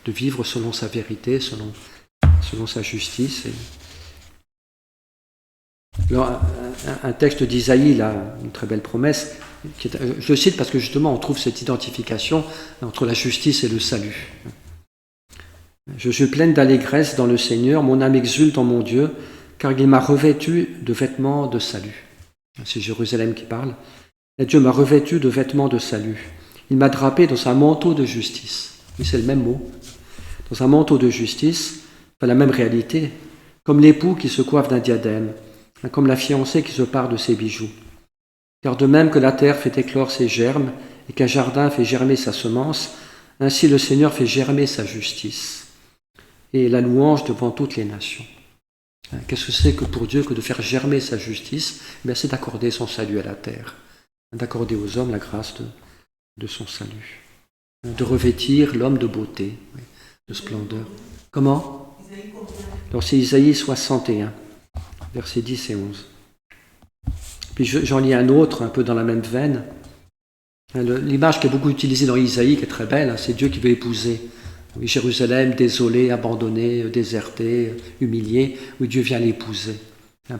vivre selon sa vérité, selon sa justice. Alors, un texte d'Isaïe, là, une très belle promesse, je le cite parce que justement on trouve cette identification entre la justice et le salut. Je suis pleine d'allégresse dans le Seigneur, mon âme exulte en mon Dieu, car il m'a revêtu de vêtements de salut. C'est Jérusalem qui parle. Et Dieu m'a revêtu de vêtements de salut. Il m'a drapé dans un manteau de justice. Oui, c'est le même mot. Dans un manteau de justice, enfin, la même réalité, comme l'époux qui se coiffe d'un diadème, comme la fiancée qui se pare de ses bijoux. Car de même que la terre fait éclore ses germes et qu'un jardin fait germer sa semence, ainsi le Seigneur fait germer sa justice et la louange devant toutes les nations. Qu'est-ce que c'est que pour Dieu que de faire germer sa justice? C'est d'accorder son salut à la terre, d'accorder aux hommes la grâce de son salut, de revêtir l'homme de beauté, de splendeur. Comment? Alors c'est Isaïe 61, versets 10 et 11. Puis j'en lis un autre, un peu dans la même veine. L'image qui est beaucoup utilisée dans Isaïe, qui est très belle, c'est Dieu qui veut épouser. Oui, Jérusalem, désolée, abandonnée, désertée, humiliée, où Dieu vient l'épouser,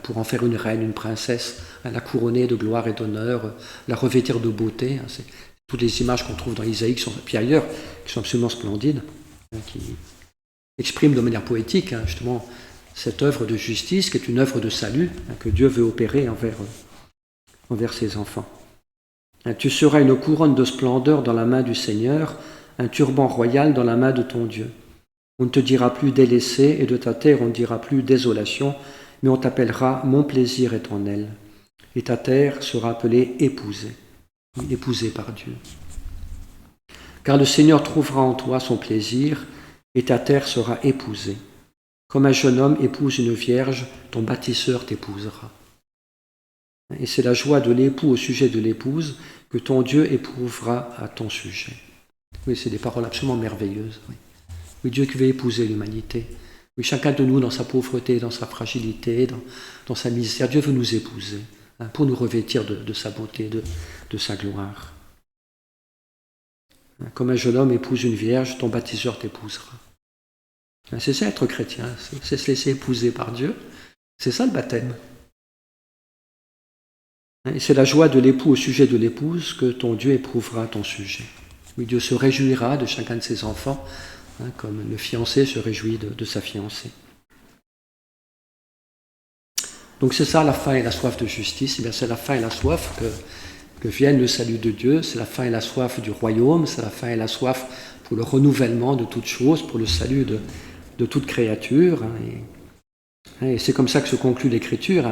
pour en faire une reine, une princesse, la couronner de gloire et d'honneur, la revêtir de beauté. C'est toutes les images qu'on trouve dans Isaïe, puis ailleurs, qui sont absolument splendides, qui expriment de manière poétique, justement, cette œuvre de justice, qui est une œuvre de salut, que Dieu veut opérer envers ses enfants. Tu seras une couronne de splendeur dans la main du Seigneur, un turban royal dans la main de ton Dieu. On ne te dira plus délaissé, et de ta terre on ne dira plus désolation, mais on t'appellera mon plaisir éternel. Et ta terre sera appelée épousée, épousée par Dieu. Car le Seigneur trouvera en toi son plaisir, et ta terre sera épousée. Comme un jeune homme épouse une vierge, ton bâtisseur t'épousera. Et c'est la joie de l'époux au sujet de l'épouse que ton Dieu éprouvera à ton sujet. Oui, c'est des paroles absolument merveilleuses. Oui, Dieu qui veut épouser l'humanité. Oui, chacun de nous, dans sa pauvreté, dans sa fragilité, dans sa misère, Dieu veut nous épouser, pour nous revêtir de sa beauté, de sa gloire. Comme un jeune homme épouse une vierge, ton baptiseur t'épousera. C'est ça être chrétien, c'est se laisser épouser par Dieu. C'est ça le baptême. Et c'est la joie de l'époux au sujet de l'épouse que ton Dieu éprouvera à ton sujet. Oui, Dieu se réjouira de chacun de ses enfants, comme le fiancé se réjouit de sa fiancée. Donc c'est ça la faim et la soif de justice. Eh bien, c'est la faim et la soif que vienne le salut de Dieu, c'est la faim et la soif du royaume, c'est la faim et la soif pour le renouvellement de toutes choses, pour le salut de toute créature. Et c'est comme ça que se conclut l'Écriture.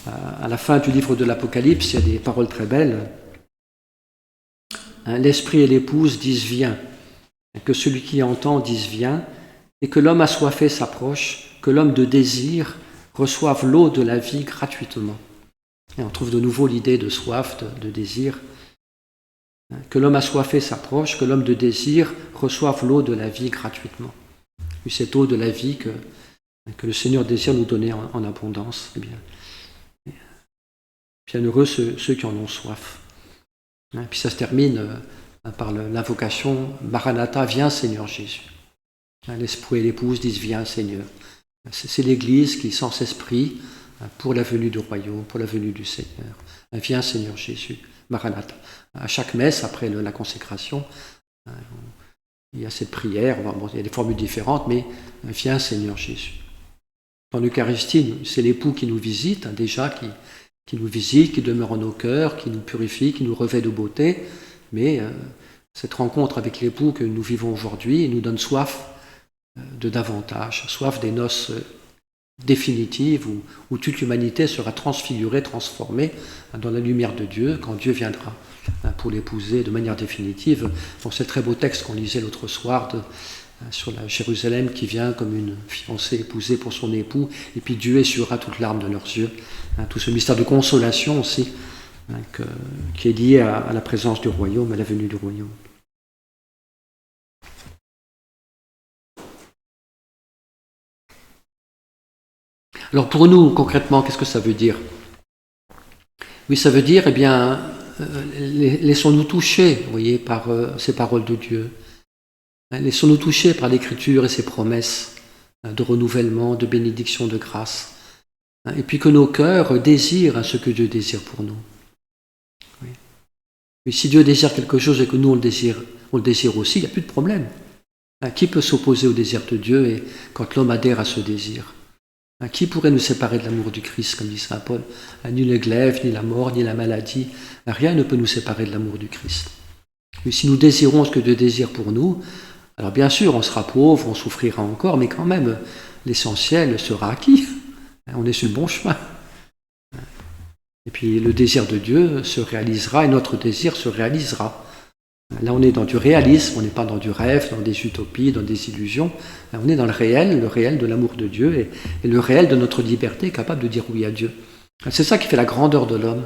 À la fin du livre de l'Apocalypse, il y a des paroles très belles. L'esprit et l'épouse disent viens, que celui qui entend dise viens, et que l'homme assoiffé s'approche, que l'homme de désir reçoive l'eau de la vie gratuitement. Et on trouve de nouveau l'idée de soif, de désir. Que l'homme assoiffé s'approche, que l'homme de désir reçoive l'eau de la vie gratuitement. Et cette eau de la vie que le Seigneur désire nous donner en abondance. Eh bien, bienheureux ceux qui en ont soif. Puis ça se termine par l'invocation « Maranatha, viens Seigneur Jésus ». L'époux et l'épouse disent « Viens Seigneur ». C'est l'Église qui, sans esprit, pour la venue du royaume, pour la venue du Seigneur. « Viens Seigneur Jésus ». Maranatha. À chaque messe, après la consécration, il y a cette prière, il y a des formules différentes, mais « Viens Seigneur Jésus ». Dans l'Eucharistie, c'est l'époux qui nous visite, déjà, qui nous visite, qui demeure en nos cœurs, qui nous purifie, qui nous revêt de beauté, mais cette rencontre avec l'époux que nous vivons aujourd'hui nous donne soif de davantage, soif des noces définitives où toute l'humanité sera transfigurée, transformée dans la lumière de Dieu quand Dieu viendra pour l'épouser de manière définitive. Bon, c'est le très beau texte qu'on lisait l'autre soir sur la Jérusalem qui vient comme une fiancée épousée pour son époux, et puis Dieu essuiera toute larme de leurs yeux. Tout ce mystère de consolation aussi, qui est lié à la présence du royaume, à la venue du royaume. Alors pour nous, concrètement, qu'est-ce que ça veut dire? Oui, ça veut dire, eh bien, laissons-nous toucher, vous voyez, par ces paroles de Dieu. Laissons-nous toucher par l'Écriture et ses promesses de renouvellement, de bénédiction, de grâce. Et puis que nos cœurs désirent ce que Dieu désire pour nous. Oui. Et si Dieu désire quelque chose et que nous on le désire aussi, il n'y a plus de problème. Qui peut s'opposer au désir de Dieu et quand l'homme adhère à ce désir? Qui pourrait nous séparer de l'amour du Christ, comme dit saint Paul? Ni le glaive, ni la mort, ni la maladie, rien ne peut nous séparer de l'amour du Christ. Et si nous désirons ce que Dieu désire pour nous, alors bien sûr, on sera pauvre, on souffrira encore, mais quand même, l'essentiel sera acquis. On est sur le bon chemin. Et puis le désir de Dieu se réalisera et notre désir se réalisera. Là, on est dans du réalisme, on n'est pas dans du rêve, dans des utopies, dans des illusions. Là, on est dans le réel de l'amour de Dieu et le réel de notre liberté, capable de dire oui à Dieu. C'est ça qui fait la grandeur de l'homme,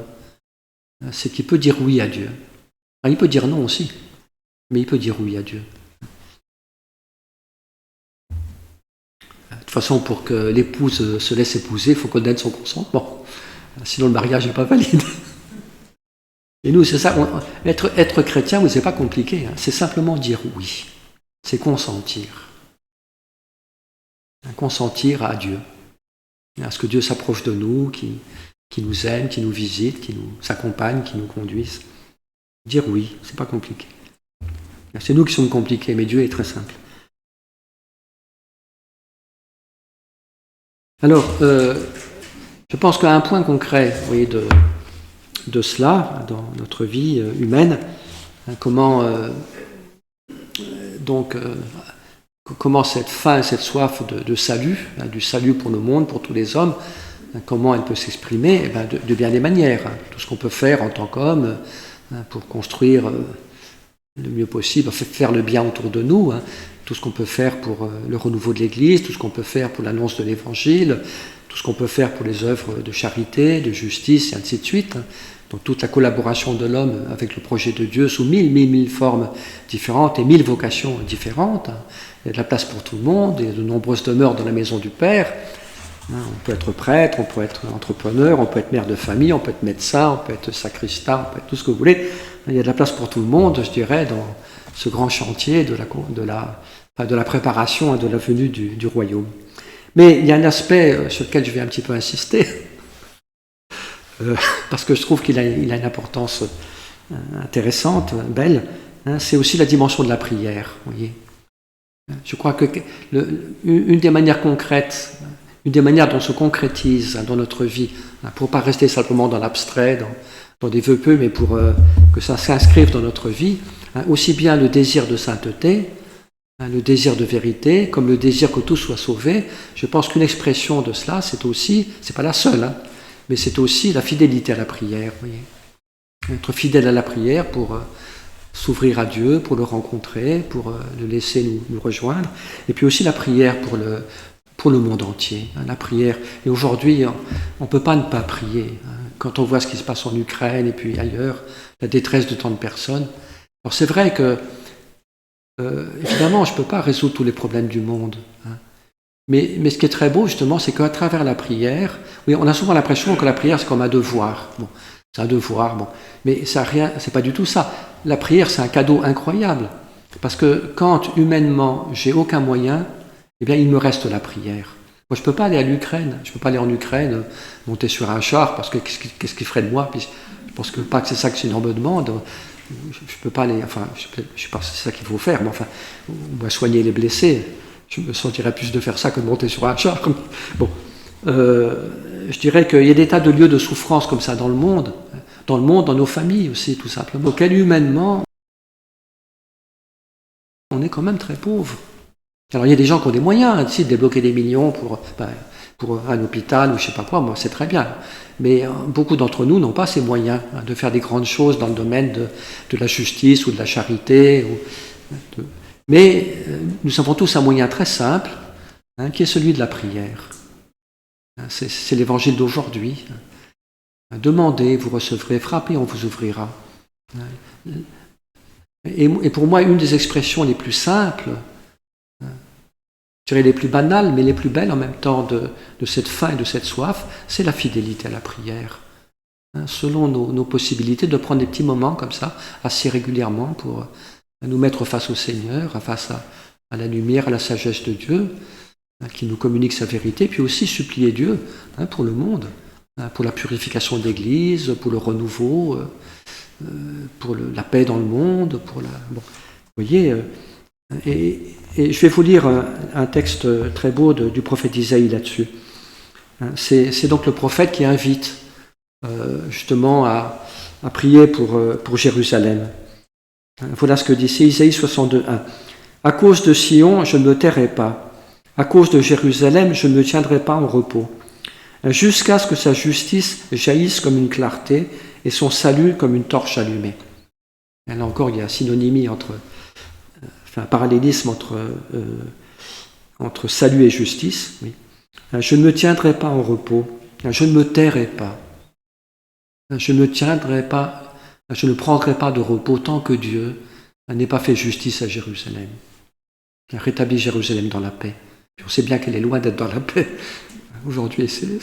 c'est qu'il peut dire oui à Dieu. Alors, il peut dire non aussi, mais il peut dire oui à Dieu. De toute façon, pour que l'épouse se laisse épouser, il faut qu'elle donne son consentement. Sinon, le mariage n'est pas valide. Et nous, c'est ça, être chrétien, c'est pas compliqué, c'est simplement dire oui, c'est consentir. Consentir à Dieu, à ce que Dieu s'approche de nous, qui nous aime, qui nous visite, qui nous accompagne, qui nous conduise. Dire oui, c'est pas compliqué. C'est nous qui sommes compliqués, mais Dieu est très simple. Alors, je pense qu'un point concret, vous voyez, de cela dans notre vie humaine, comment cette faim, cette soif de salut, du salut pour le monde, pour tous les hommes, comment elle peut s'exprimer? De bien des manières. Tout ce qu'on peut faire en tant qu'homme pour construire le mieux possible, faire le bien autour de nous, tout ce qu'on peut faire pour le renouveau de l'Église, tout ce qu'on peut faire pour l'annonce de l'Évangile, tout ce qu'on peut faire pour les œuvres de charité, de justice, et ainsi de suite. Donc toute la collaboration de l'homme avec le projet de Dieu sous mille formes différentes et 1000 vocations différentes. Il y a de la place pour tout le monde, il y a de nombreuses demeures dans la maison du Père. On peut être prêtre, on peut être entrepreneur, on peut être mère de famille, on peut être médecin, on peut être sacristain, on peut être tout ce que vous voulez. Il y a de la place pour tout le monde, je dirais, dans ce grand chantier de la préparation et de la venue du royaume. Mais il y a un aspect sur lequel je vais un petit peu insister, parce que je trouve qu'il a une importance intéressante, belle, c'est aussi la dimension de la prière. Vous voyez. Je crois que une des manières concrètes, une des manières dont on se concrétise dans notre vie, pour ne pas rester simplement dans l'abstrait, dans des vœux pieux, mais pour que ça s'inscrive dans notre vie, aussi bien le désir de sainteté, le désir de vérité, comme le désir que tout soit sauvé. Je pense qu'une expression de cela, c'est pas la seule, mais c'est aussi la fidélité à la prière. Vous voyez. Être fidèle à la prière pour s'ouvrir à Dieu, pour le rencontrer, pour le laisser nous rejoindre, et puis aussi la prière pour le monde entier. La prière. Et aujourd'hui, on ne peut pas ne pas prier. Quand on voit ce qui se passe en Ukraine et puis ailleurs, la détresse de tant de personnes. Alors c'est vrai que évidemment, je ne peux pas résoudre tous les problèmes du monde. Mais ce qui est très beau, justement, c'est qu'à travers la prière, oui, on a souvent l'impression que la prière, c'est comme un devoir. Bon, c'est un devoir, bon. Mais c'est pas du tout ça. La prière, c'est un cadeau incroyable. Parce que quand, humainement, j'ai aucun moyen, eh bien, il me reste la prière. Moi, je ne peux pas aller à l'Ukraine. Je ne peux pas aller en Ukraine, monter sur un char, parce que qu'est-ce qu'il ferait de moi? Puis, je pense que pas que c'est ça que c'est on me demande. Je ne peux pas aller, enfin, je ne sais pas si c'est ça qu'il faut faire, mais enfin, on doit soigner les blessés. Je me sentirais plus de faire ça que de monter sur un char. Bon, je dirais qu'il y a des tas de lieux de souffrance comme ça dans le monde, dans nos familles aussi, tout simplement, auxquels humainement, on est quand même très pauvres. Alors il y a des gens qui ont des moyens, de débloquer des millions pour pour un hôpital ou je ne sais pas quoi, moi c'est très bien. Mais beaucoup d'entre nous n'ont pas ces moyens de faire des grandes choses dans le domaine de la justice ou de la charité. Mais nous avons tous un moyen très simple, qui est celui de la prière. C'est l'évangile d'aujourd'hui. Demandez, vous recevrez, frappez, on vous ouvrira. Et pour moi, une des expressions les plus simples, je dirais les plus banales, mais les plus belles en même temps de cette faim et de cette soif, c'est la fidélité à la prière. Selon nos possibilités, de prendre des petits moments comme ça, assez régulièrement, pour nous mettre face au Seigneur, face à la lumière, à la sagesse de Dieu, qui nous communique sa vérité, puis aussi supplier Dieu pour le monde, pour la purification de l'Église, pour le renouveau, pour la paix dans le monde, vous voyez, et je vais vous lire un texte très beau du prophète Isaïe là-dessus. C'est donc le prophète qui invite justement à prier pour Jérusalem. Voilà ce que dit Isaïe 62:1. À cause de Sion, je ne me tairai pas. À cause de Jérusalem, je ne me tiendrai pas en repos. Jusqu'à ce que sa justice jaillisse comme une clarté et son salut comme une torche allumée. Et là encore, il y a synonymie un parallélisme entre salut et justice. Oui. Je ne me tiendrai pas en repos, je ne me tairai pas. Je ne tiendrai pas, je ne prendrai pas de repos tant que Dieu n'ait pas fait justice à Jérusalem. Il a rétabli Jérusalem dans la paix. Puis on sait bien qu'elle est loin d'être dans la paix. Aujourd'hui, je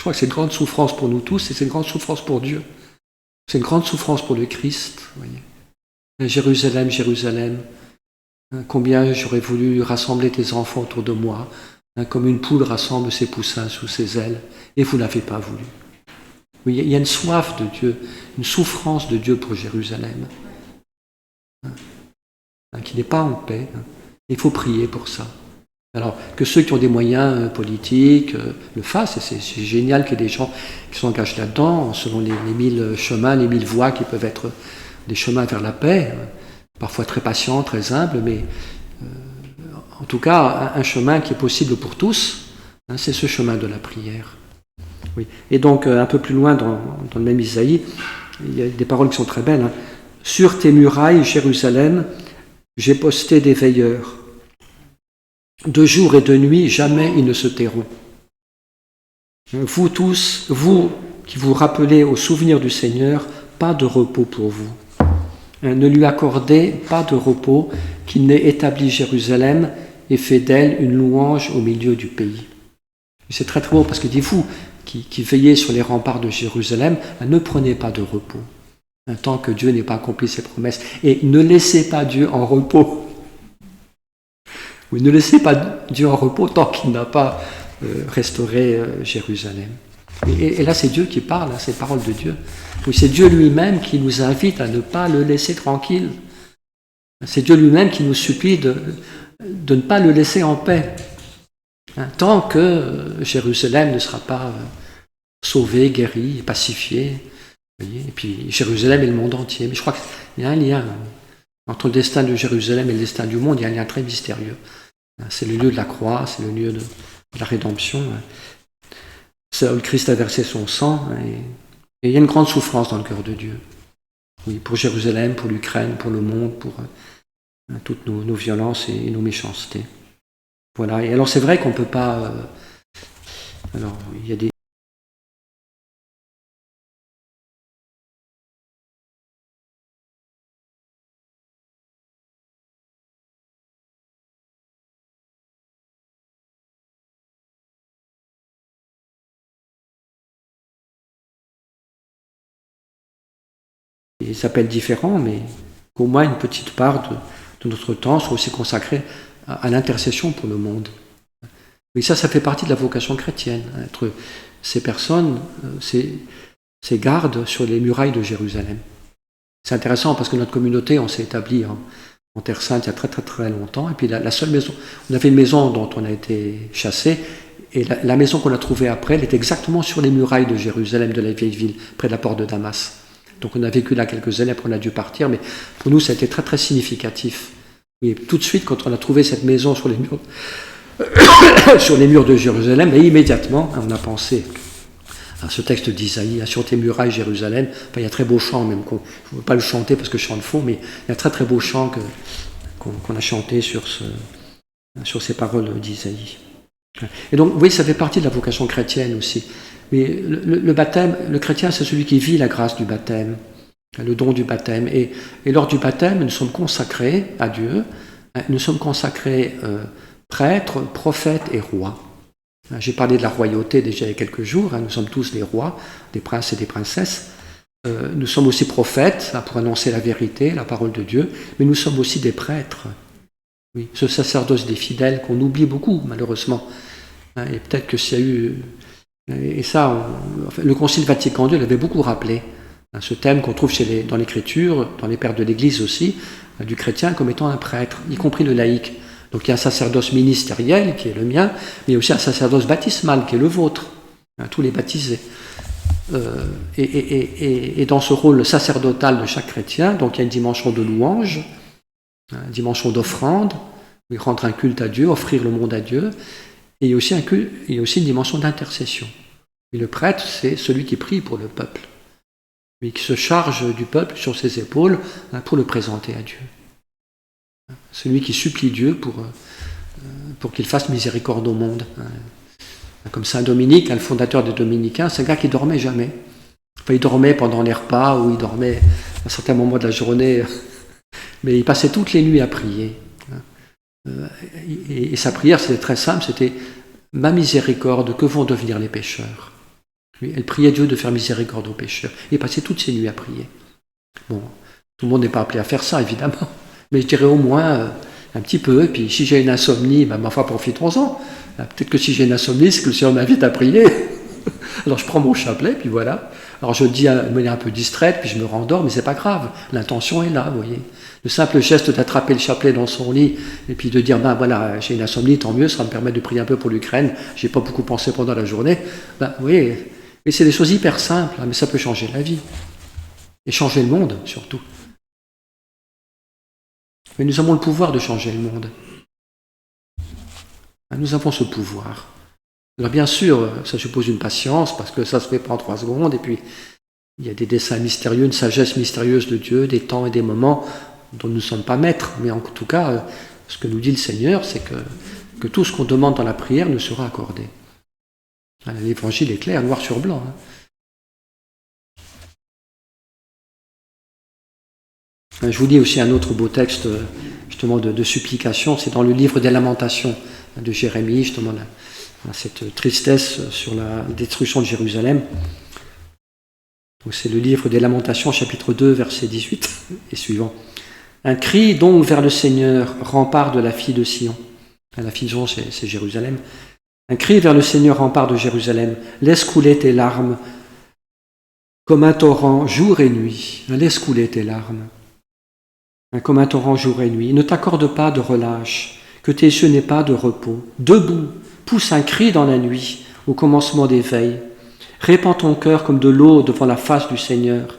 crois que c'est une grande souffrance pour nous tous et c'est une grande souffrance pour Dieu. C'est une grande souffrance pour le Christ. Voyez. Jérusalem, Jérusalem, combien j'aurais voulu rassembler tes enfants autour de moi, comme une poule rassemble ses poussins sous ses ailes, et vous n'avez pas voulu. Oui, il y a une soif de Dieu, une souffrance de Dieu pour Jérusalem, qui n'est pas en paix. Il faut prier pour ça. Alors, que ceux qui ont des moyens politiques le fassent, et c'est génial qu'il y ait des gens qui s'engagent là-dedans, selon les 1000 chemins, les 1000 voies qui peuvent être des chemins vers la paix, parfois très patients, très humbles, mais en tout cas, un chemin qui est possible pour tous, c'est ce chemin de la prière. Oui. Et donc, un peu plus loin dans le même Isaïe, il y a des paroles qui sont très belles. Sur tes murailles, Jérusalem, j'ai posté des veilleurs. De jour et de nuit, jamais ils ne se tairont. Vous tous, vous qui vous rappelez au souvenir du Seigneur, pas de repos pour vous. Ne lui accordez pas de repos, qu'il n'ait établi Jérusalem et fait d'elle une louange au milieu du pays. Et c'est très très beau parce que dit vous qui veillez sur les remparts de Jérusalem, ne prenez pas de repos, tant que Dieu n'ait pas accompli ses promesses. Et ne laissez pas Dieu en repos. Oui, ne laissez pas Dieu en repos tant qu'il n'a pas restauré Jérusalem. Et là, c'est Dieu qui parle, c'est la parole de Dieu. Oui, c'est Dieu lui-même qui nous invite à ne pas le laisser tranquille. C'est Dieu lui-même qui nous supplie de ne pas le laisser en paix, tant que Jérusalem ne sera pas sauvée, guérie, pacifiée. Voyez, et puis Jérusalem et le monde entier. Mais je crois qu'il y a un lien entre le destin de Jérusalem et le destin du monde, il y a un lien très mystérieux. C'est le lieu de la croix, c'est le lieu de la rédemption. C'est là où le Christ a versé son sang, et il y a une grande souffrance dans le cœur de Dieu. Oui, pour Jérusalem, pour l'Ukraine, pour le monde, pour toutes nos violences et nos méchancetés. Voilà, et alors c'est vrai qu'on ne peut pas... alors, il y a des... Ils s'appellent différents, mais qu'au moins une petite part de notre temps soit aussi consacrée à l'intercession pour le monde. Mais ça fait partie de la vocation chrétienne, être ces personnes, ces gardes sur les murailles de Jérusalem. C'est intéressant parce que notre communauté, on s'est établi en Terre Sainte il y a très très très longtemps, et puis la seule maison, on avait une maison dont on a été chassé, et la maison qu'on a trouvée après, elle était exactement sur les murailles de Jérusalem, de la vieille ville, près de la porte de Damas. Donc on a vécu là quelques années, après on a dû partir, mais pour nous ça a été très très significatif. Et tout de suite, quand on a trouvé cette maison sur les murs sur les murs de Jérusalem, et immédiatement, on a pensé à ce texte d'Isaïe, sur tes murailles, Jérusalem. Enfin, il y a un très beau chant, même, je ne veux pas le chanter parce que je chante faux, mais il y a un très très beau chant qu'on a chanté sur ces paroles d'Isaïe. Et donc, oui, ça fait partie de la vocation chrétienne aussi. Mais le baptême, le chrétien, c'est celui qui vit la grâce du baptême, le don du baptême. Et lors du baptême, nous sommes consacrés à Dieu, nous sommes consacrés prêtres, prophètes et rois. J'ai parlé de la royauté déjà il y a quelques jours, nous sommes tous des rois, des princes et des princesses. Nous sommes aussi prophètes, pour annoncer la vérité, la parole de Dieu, mais nous sommes aussi des prêtres. Oui, ce sacerdoce des fidèles qu'on oublie beaucoup, malheureusement. Et peut-être que s'il y a eu... Et ça, le Concile Vatican II l'avait beaucoup rappelé, ce thème qu'on trouve dans l'Écriture, dans les pères de l'Église aussi, du chrétien comme étant un prêtre, y compris le laïc. Donc il y a un sacerdoce ministériel qui est le mien, mais aussi un sacerdoce baptismal qui est le vôtre, tous les baptisés. Et dans ce rôle sacerdotal de chaque chrétien, donc il y a une dimension de louange, une dimension d'offrande, rendre un culte à Dieu, offrir le monde à Dieu, et il y a aussi une dimension d'intercession. Et le prêtre, c'est celui qui prie pour le peuple, lui qui se charge du peuple sur ses épaules pour le présenter à Dieu. Celui qui supplie Dieu pour qu'il fasse miséricorde au monde. Comme Saint Dominique, le fondateur des Dominicains, c'est un gars qui dormait jamais. Enfin, il dormait pendant les repas, ou il dormait à certains moments de la journée, mais il passait toutes les nuits à prier. Et sa prière, c'était très simple, c'était « Ma miséricorde, que vont devenir les pécheurs ?» Elle priait Dieu de faire miséricorde aux pécheurs. Il passait toutes ses nuits à prier. Bon, tout le monde n'est pas appelé à faire ça, évidemment. Mais je dirais au moins un petit peu, et puis si j'ai une insomnie, ma foi, profitons-en. Peut-être que si j'ai une insomnie, c'est que le Seigneur m'invite à prier. Alors je prends mon chapelet, puis voilà. Alors je dis de manière un peu distraite, puis je me rendors, mais c'est pas grave. L'intention est là, vous voyez. Le simple geste d'attraper le chapelet dans son lit, et puis de dire, voilà, j'ai une insomnie, tant mieux, ça va me permettre de prier un peu pour l'Ukraine, j'ai pas beaucoup pensé pendant la journée. Vous voyez, mais c'est des choses hyper simples, mais ça peut changer la vie. Et changer le monde, surtout. Mais nous avons le pouvoir de changer le monde. Nous avons ce pouvoir. Alors bien sûr, ça suppose une patience, parce que ça se fait pas en 3 secondes, et puis il y a des desseins mystérieux, une sagesse mystérieuse de Dieu, des temps et des moments dont nous ne sommes pas maîtres. Mais en tout cas, ce que nous dit le Seigneur, c'est que tout ce qu'on demande dans la prière nous sera accordé. L'Évangile est clair, noir sur blanc. Je vous lis aussi un autre beau texte, justement, de supplication, c'est dans le livre des Lamentations de Jérémie, justement, cette tristesse sur la destruction de Jérusalem. Donc, c'est le livre des Lamentations, chapitre 2, verset 18 et suivant. Un cri donc vers le Seigneur, rempart de la fille de Sion. La fille de Sion, c'est Jérusalem. Un cri vers le Seigneur, rempart de Jérusalem. Laisse couler tes larmes comme un torrent jour et nuit. Laisse couler tes larmes comme un torrent jour et nuit. Ne t'accorde pas de relâche, que tes yeux n'aient pas de repos. Debout, pousse un cri dans la nuit, au commencement des veilles. Répands ton cœur comme de l'eau devant la face du Seigneur.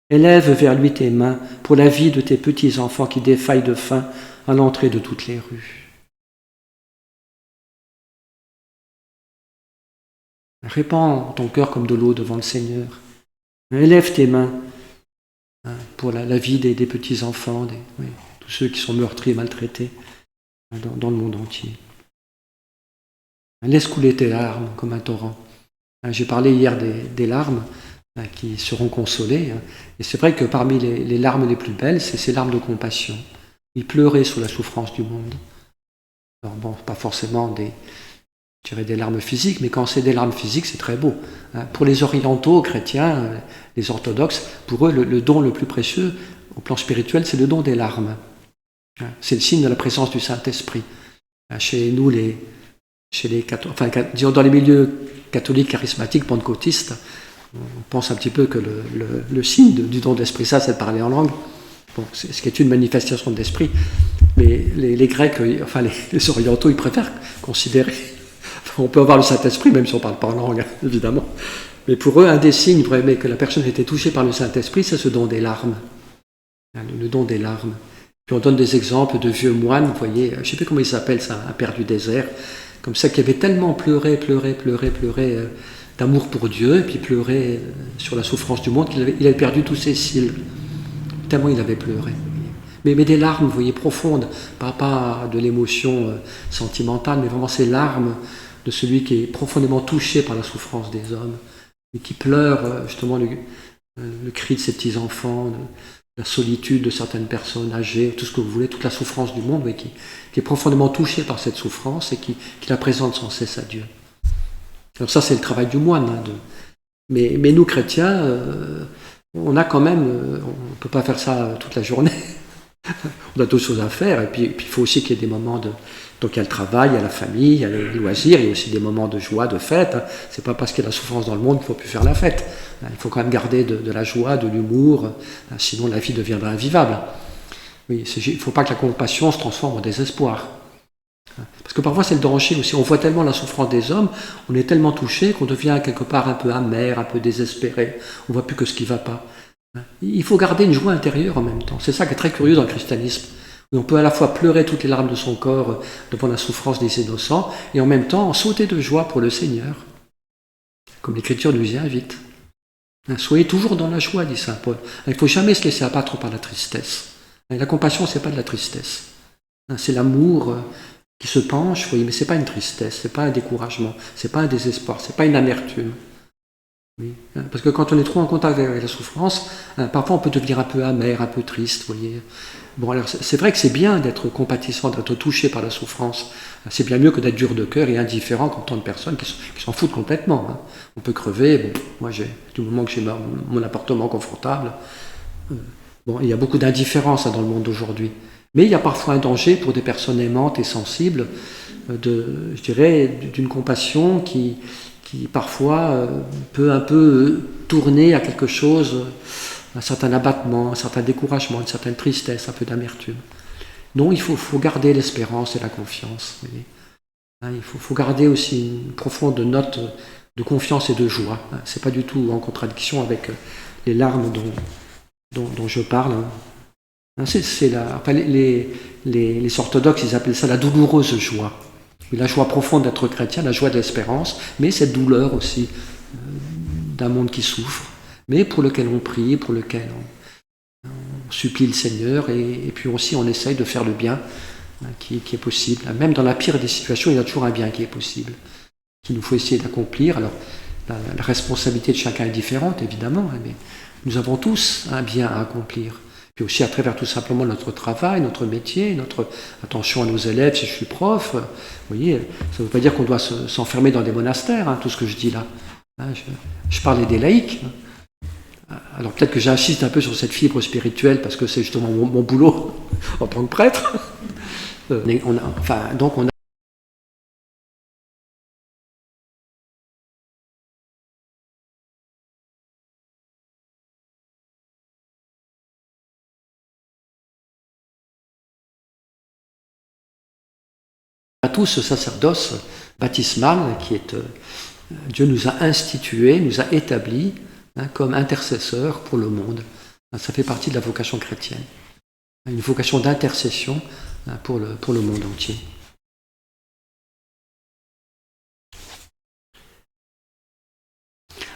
Élève vers lui tes mains pour la vie de tes petits-enfants qui défaillent de faim à l'entrée de toutes les rues. Répands ton cœur comme de l'eau devant le Seigneur. Élève tes mains pour la vie des petits-enfants, tous ceux qui sont meurtris et maltraités dans le monde entier. Laisse couler tes larmes comme un torrent. J'ai parlé hier des larmes qui seront consolées. Et c'est vrai que parmi les larmes les plus belles, c'est ces larmes de compassion. Il pleurait sur la souffrance du monde. Alors bon, pas forcément des larmes physiques, mais quand c'est des larmes physiques, c'est très beau. Pour les orientaux chrétiens, les orthodoxes, pour eux, le don le plus précieux, au plan spirituel, c'est le don des larmes. C'est le signe de la présence du Saint-Esprit. Chez nous, dans les milieux catholiques, charismatiques, pentecôtistes, on pense un petit peu que le signe du don de l'Esprit Saint, c'est de parler en langue. Bon, ce qui est une manifestation de l'Esprit. Mais les Grecs, les orientaux, ils préfèrent considérer... On peut avoir le Saint-Esprit, même si on ne parle pas en langue, évidemment. Mais pour eux, un des signes que la personne était touchée par le Saint-Esprit, c'est ce don des larmes. Le don des larmes. Puis on donne des exemples de vieux moines, vous voyez, je ne sais plus comment il s'appelle ça, un père du désert, comme ça, qui avait tellement pleuré d'amour pour Dieu, et puis pleuré sur la souffrance du monde, qu'il avait perdu tous ses cils, tellement il avait pleuré. Mais des larmes, vous voyez, profondes, pas de l'émotion sentimentale, mais vraiment ces larmes de celui qui est profondément touché par la souffrance des hommes, et qui pleure justement le cri de ses petits-enfants, la solitude de certaines personnes âgées, tout ce que vous voulez, toute la souffrance du monde, mais qui est profondément touché par cette souffrance et qui la présente sans cesse à Dieu. Alors ça, c'est le travail du moine. Mais nous, chrétiens, on a quand même, on ne peut pas faire ça toute la journée. On a d'autres choses à faire, et puis il faut aussi qu'il y ait des moments de... Donc il y a le travail, il y a la famille, il y a les loisirs, il y a aussi des moments de joie, de fête. C'est pas parce qu'il y a la souffrance dans le monde qu'il ne faut plus faire la fête. Il faut quand même garder de la joie, de l'humour, sinon la vie deviendra invivable. Oui, il ne faut pas que la compassion se transforme en désespoir. Parce que parfois c'est le danger aussi, on voit tellement la souffrance des hommes, on est tellement touché qu'on devient quelque part un peu amer, un peu désespéré, on ne voit plus que ce qui ne va pas. Il faut garder une joie intérieure en même temps. C'est ça qui est très curieux dans le christianisme. On peut à la fois pleurer toutes les larmes de son corps devant la souffrance des innocents et en même temps sauter de joie pour le Seigneur, comme l'Écriture nous y invite. Soyez toujours dans la joie, dit saint Paul. Il ne faut jamais se laisser abattre par la tristesse. La compassion, ce n'est pas de la tristesse. C'est l'amour qui se penche, oui, mais ce n'est pas une tristesse, ce n'est pas un découragement, ce n'est pas un désespoir, ce n'est pas une amertume. Oui. Parce que quand on est trop en contact avec la souffrance, parfois on peut devenir un peu amer, un peu triste, vous voyez. Bon, alors c'est vrai que c'est bien d'être compatissant, d'être touché par la souffrance. C'est bien mieux que d'être dur de cœur et indifférent comme tant de personnes qui s'en foutent complètement. On peut crever. Bon, moi, du moment que j'ai mon appartement confortable, il y a beaucoup d'indifférence dans le monde d'aujourd'hui. Mais il y a parfois un danger pour des personnes aimantes et sensibles, je dirais, d'une compassion qui parfois peut un peu tourner à quelque chose, un certain abattement, un certain découragement, une certaine tristesse, un peu d'amertume. Non, il faut garder l'espérance et la confiance. Vous voyez. Il faut garder aussi une profonde note de confiance et de joie. Ce n'est pas du tout en contradiction avec les larmes dont je parle. Les orthodoxes, ils appellent ça la douloureuse joie. La joie profonde d'être chrétien, la joie de l'espérance, mais cette douleur aussi d'un monde qui souffre, mais pour lequel on prie, pour lequel on supplie le Seigneur, et puis aussi on essaye de faire le bien qui est possible. Même dans la pire des situations, il y a toujours un bien qui est possible, qu'il nous faut essayer d'accomplir. Alors, la responsabilité de chacun est différente, évidemment, mais nous avons tous un bien à accomplir. Puis aussi à travers tout simplement notre travail, notre métier, notre attention à nos élèves, si je suis prof. Vous voyez, ça ne veut pas dire qu'on doit s'enfermer dans des monastères, tout ce que je dis là. Je parlais des laïcs. Alors peut-être que j'insiste un peu sur cette fibre spirituelle parce que c'est justement mon boulot en tant que prêtre. Donc on a tous ce sacerdoce baptismal qui est, Dieu nous a institué, nous a établi comme intercesseurs pour le monde. Ça fait partie de la vocation chrétienne. Une vocation d'intercession pour le monde entier.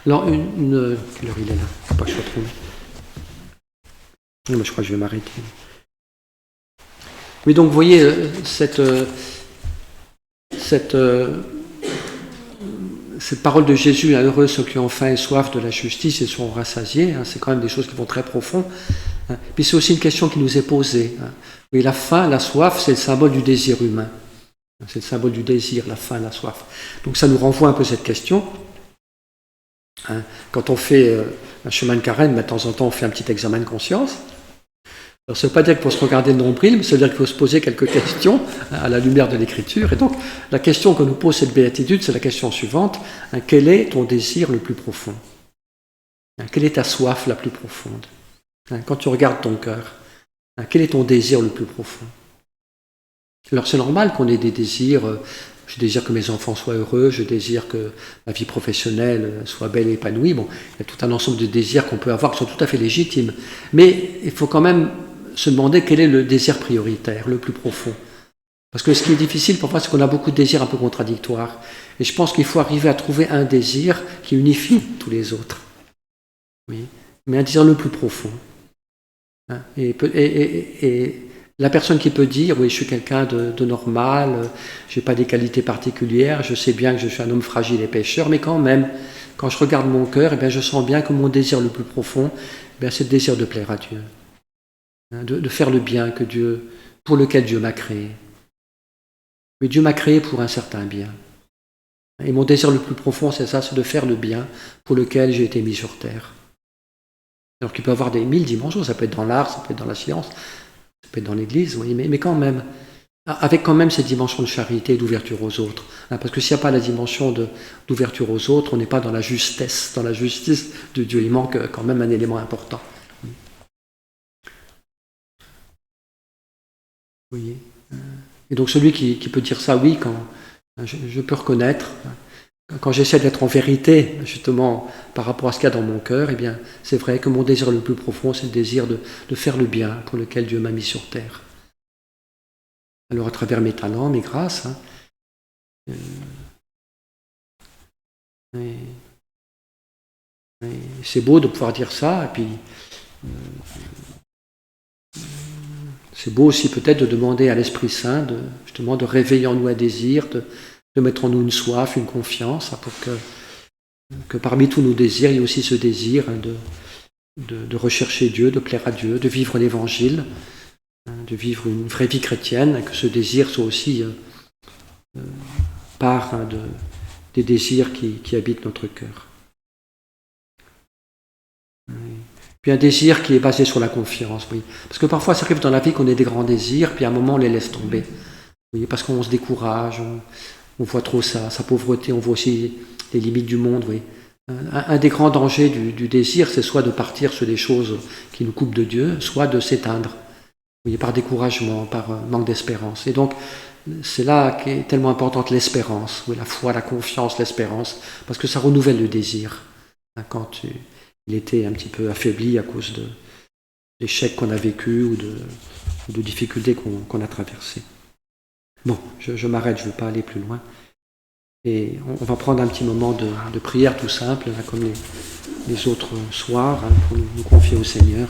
Alors, quelle heure il est là? Faut pas que je sois trop long. Non, mais je crois que je vais m'arrêter. Oui, donc vous voyez cette parole de Jésus, heureux ceux qui ont faim et soif de la justice et seront rassasiés, c'est quand même des choses qui vont très profond. Puis c'est aussi une question qui nous est posée. Oui, la faim, la soif, c'est le symbole du désir humain. C'est le symbole du désir, la faim, la soif. Donc ça nous renvoie un peu cette question. Quand on fait un chemin de carême, de temps en temps, on fait un petit examen de conscience. Alors, ça ne veut pas dire qu'il faut se regarder le nombril, mais ça veut dire qu'il faut se poser quelques questions à la lumière de l'Écriture. Et donc, la question que nous pose cette béatitude, c'est la question suivante. Quel est ton désir le plus profond? Quelle est ta soif la plus profonde? Quand tu regardes ton cœur, quel est ton désir le plus profond? Alors, c'est normal qu'on ait des désirs. Je désire que mes enfants soient heureux, je désire que ma vie professionnelle soit belle et épanouie. Bon, il y a tout un ensemble de désirs qu'on peut avoir qui sont tout à fait légitimes. Mais il faut quand même se demander quel est le désir prioritaire, le plus profond. Parce que ce qui est difficile parfois, c'est qu'on a beaucoup de désirs un peu contradictoires. Et je pense qu'il faut arriver à trouver un désir qui unifie tous les autres. Oui, mais un désir le plus profond. Et la personne qui peut dire, oui, je suis quelqu'un de normal, je n'ai pas des qualités particulières, je sais bien que je suis un homme fragile et pécheur, mais quand même, quand je regarde mon cœur, eh bien, je sens bien que mon désir le plus profond, eh bien, c'est le désir de plaire à Dieu, de faire le bien pour lequel Dieu m'a créé. Mais Dieu m'a créé pour un certain bien. Et mon désir le plus profond, c'est ça, c'est de faire le bien pour lequel j'ai été mis sur terre. Alors qu'il peut y avoir des 1000 dimensions, ça peut être dans l'art, ça peut être dans la science, ça peut être dans l'église, oui, mais quand même, avec quand même cette dimension de charité et d'ouverture aux autres. Parce que s'il n'y a pas la dimension d'ouverture aux autres, on n'est pas dans la justesse, dans la justice de Dieu. Il manque quand même un élément important. Vous voyez ? Et donc celui qui peut dire ça, oui, quand je peux reconnaître, quand j'essaie d'être en vérité, justement, par rapport à ce qu'il y a dans mon cœur, eh bien, c'est vrai que mon désir le plus profond, c'est le désir de faire le bien pour lequel Dieu m'a mis sur terre. Alors à travers mes talents, mes grâces, c'est beau de pouvoir dire ça, et puis c'est beau aussi peut-être de demander à l'Esprit Saint justement de réveiller en nous un désir, de mettre en nous une soif, une confiance, pour que parmi tous nos désirs, il y ait aussi ce désir de rechercher Dieu, de plaire à Dieu, de vivre l'Évangile, de vivre une vraie vie chrétienne, et que ce désir soit aussi part des désirs qui habitent notre cœur. Puis un désir qui est basé sur la confiance, oui. Parce que parfois, ça arrive dans la vie qu'on ait des grands désirs, puis à un moment, on les laisse tomber. Oui, parce qu'on se décourage, on voit trop sa pauvreté, on voit aussi les limites du monde, oui. Un des grands dangers du désir, c'est soit de partir sur des choses qui nous coupent de Dieu, soit de s'éteindre, oui, par découragement, par manque d'espérance. Et donc, c'est là qu'est tellement importante l'espérance, oui, la foi, la confiance, l'espérance, parce que ça renouvelle le désir. Quand il était un petit peu affaibli à cause d'échecs qu'on a vécus ou de difficultés qu'on a traversées. Bon, je m'arrête, je ne veux pas aller plus loin. Et on va prendre un petit moment de prière tout simple, là, comme les autres soirs, pour nous confier au Seigneur.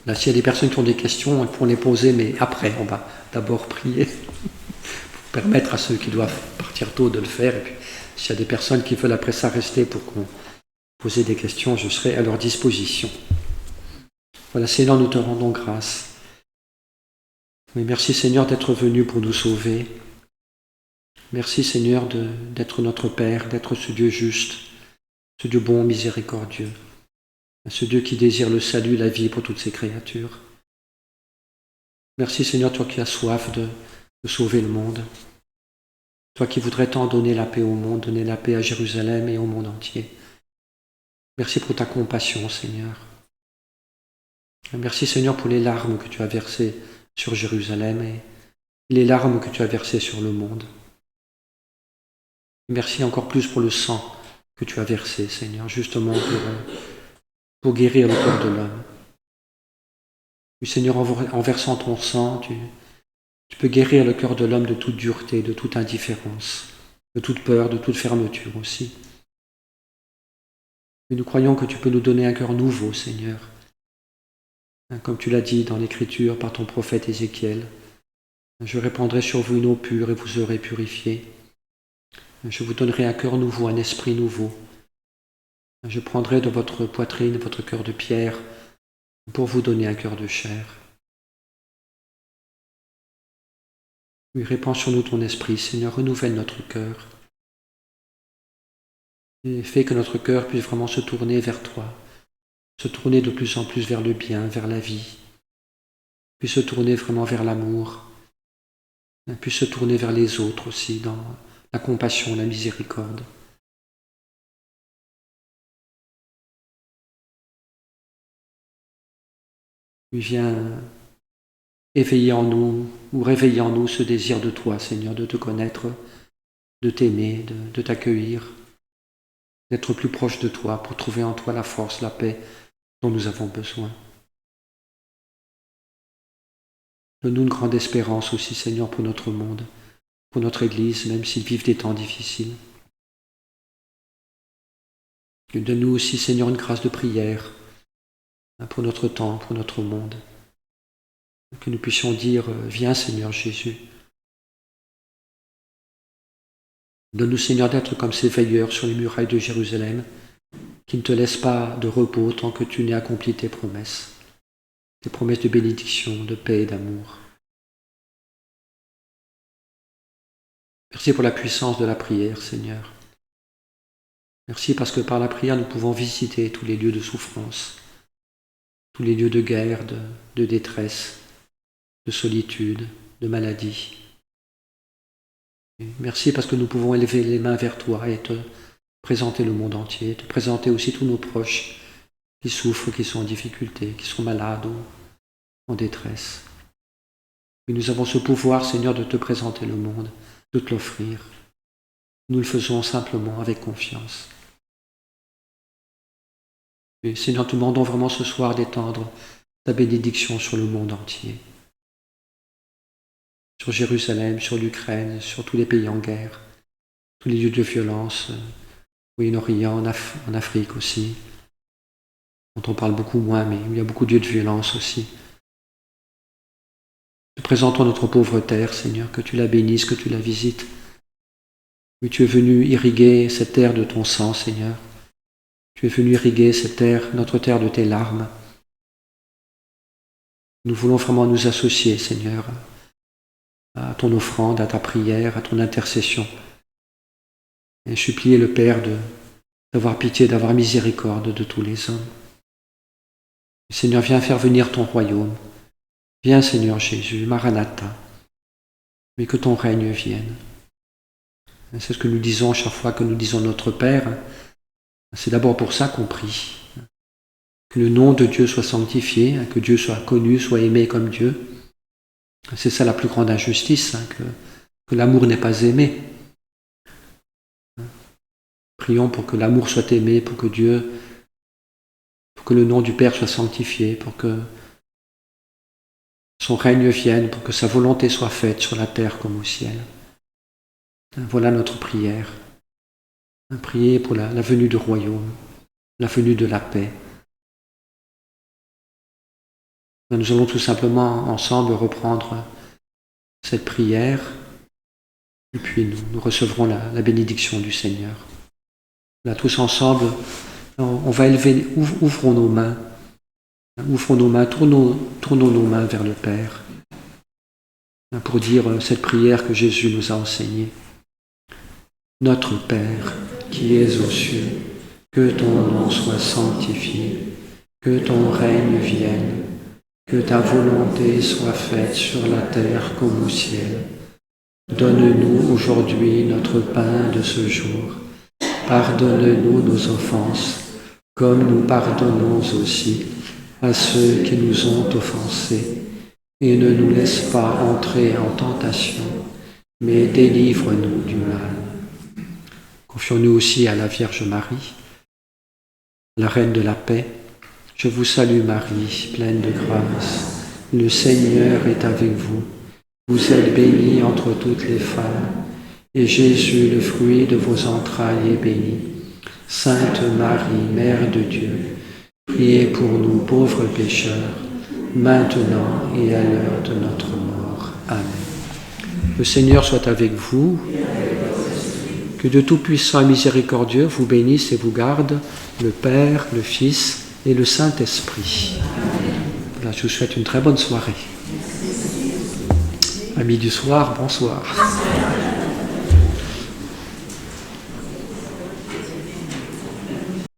Là, s'il y a des personnes qui ont des questions, elles pourront les poser, mais après, on va d'abord prier pour permettre à ceux qui doivent partir tôt de le faire. Et puis, s'il y a des personnes qui veulent après ça rester pour qu'on pose des questions, je serai à leur disposition. Voilà, Seigneur, nous te rendons grâce. Mais merci, Seigneur, d'être venu pour nous sauver. Merci, Seigneur, d'être notre Père, d'être ce Dieu juste, ce Dieu bon, miséricordieux, ce Dieu qui désire le salut, la vie pour toutes ses créatures. Merci, Seigneur, toi qui as soif de sauver le monde, toi qui voudrais tant donner la paix au monde, donner la paix à Jérusalem et au monde entier. Merci pour ta compassion, Seigneur. Merci, Seigneur, pour les larmes que tu as versées sur Jérusalem et les larmes que tu as versées sur le monde. Merci encore plus pour le sang que tu as versé, Seigneur, justement pour guérir le corps de l'homme. Oui, Seigneur, en versant ton sang, tu peux guérir le cœur de l'homme de toute dureté, de toute indifférence, de toute peur, de toute fermeture aussi. Et nous croyons que tu peux nous donner un cœur nouveau, Seigneur. Comme tu l'as dit dans l'Écriture par ton prophète Ézéchiel. Je répandrai sur vous une eau pure et vous serez purifiés. Je vous donnerai un cœur nouveau, un esprit nouveau. Je prendrai de votre poitrine votre cœur de pierre pour vous donner un cœur de chair. Oui, répands sur nous ton esprit, Seigneur, renouvelle notre cœur. Et fais que notre cœur puisse vraiment se tourner vers toi, se tourner de plus en plus vers le bien, vers la vie, puisse se tourner vraiment vers l'amour, puisse se tourner vers les autres aussi, dans la compassion, la miséricorde. Puis viens éveiller en nous ou réveiller en nous ce désir de toi, Seigneur, de te connaître, de t'aimer, de t'accueillir, d'être plus proche de toi pour trouver en toi la force, la paix dont nous avons besoin. Donne-nous une grande espérance aussi, Seigneur, pour notre monde, pour notre Église, même s'ils vivent des temps difficiles. Donne-nous aussi, Seigneur, une grâce de prière pour notre temps, pour notre monde. Que nous puissions dire, viens Seigneur Jésus. Donne-nous, Seigneur, d'être comme ces veilleurs sur les murailles de Jérusalem, qui ne te laissent pas de repos tant que tu n'aies accompli tes promesses de bénédiction, de paix et d'amour. Merci pour la puissance de la prière, Seigneur. Merci parce que par la prière, nous pouvons visiter tous les lieux de souffrance, tous les lieux de guerre, de détresse, de solitude, de maladie. Et merci parce que nous pouvons élever les mains vers toi et te présenter le monde entier, te présenter aussi tous nos proches qui souffrent, qui sont en difficulté, qui sont malades ou en détresse. Et nous avons ce pouvoir, Seigneur, de te présenter le monde, de te l'offrir. Nous le faisons simplement avec confiance. Et Seigneur, nous demandons vraiment ce soir d'étendre ta bénédiction sur le monde entier. Sur Jérusalem, sur l'Ukraine, sur tous les pays en guerre, tous les lieux de violence, au Moyen-Orient, en Afrique aussi, dont on parle beaucoup moins, mais il y a beaucoup de lieux de violence aussi. Nous présentons notre pauvre terre, Seigneur, que tu la bénisses, que tu la visites. Oui, tu es venu irriguer cette terre de ton sang, Seigneur. Tu es venu irriguer cette terre, notre terre de tes larmes. Nous voulons vraiment nous associer, Seigneur, à ton offrande, à ta prière, à ton intercession. Et supplier le Père d'avoir pitié, d'avoir miséricorde de tous les hommes. Seigneur, viens faire venir ton royaume. Viens, Seigneur Jésus, Maranatha. Mais que ton règne vienne. C'est ce que nous disons chaque fois que nous disons notre Père. C'est d'abord pour ça qu'on prie. Que le nom de Dieu soit sanctifié, que Dieu soit connu, soit aimé comme Dieu. C'est ça la plus grande injustice, que l'amour n'est pas aimé. Prions pour que l'amour soit aimé, pour que le nom du Père soit sanctifié, pour que son règne vienne, pour que sa volonté soit faite sur la terre comme au ciel. Voilà notre prière. Prier pour la venue du royaume, la venue de la paix. Nous allons tout simplement ensemble reprendre cette prière et puis nous recevrons la bénédiction du Seigneur. Là, tous ensemble, on va élever, ouvrons nos mains, tournons nos mains vers le Père pour dire cette prière que Jésus nous a enseignée. Notre Père, qui es aux cieux, que ton nom soit sanctifié, que ton règne vienne, que ta volonté soit faite sur la terre comme au ciel. Donne-nous aujourd'hui notre pain de ce jour. Pardonne-nous nos offenses, comme nous pardonnons aussi à ceux qui nous ont offensés. Et ne nous laisse pas entrer en tentation, mais délivre-nous du mal. Confions-nous aussi à la Vierge Marie, la Reine de la paix. Je vous salue Marie, pleine de grâce. Le Seigneur est avec vous. Vous êtes bénie entre toutes les femmes, et Jésus, le fruit de vos entrailles, est béni. Sainte Marie, Mère de Dieu, priez pour nous pauvres pécheurs, maintenant et à l'heure de notre mort. Amen. Le Seigneur soit avec vous. Que de Tout-Puissant et Miséricordieux vous bénisse et vous garde, le Père, le Fils et le Saint-Esprit. Voilà, je vous souhaite une très bonne soirée. Amis du soir, bonsoir.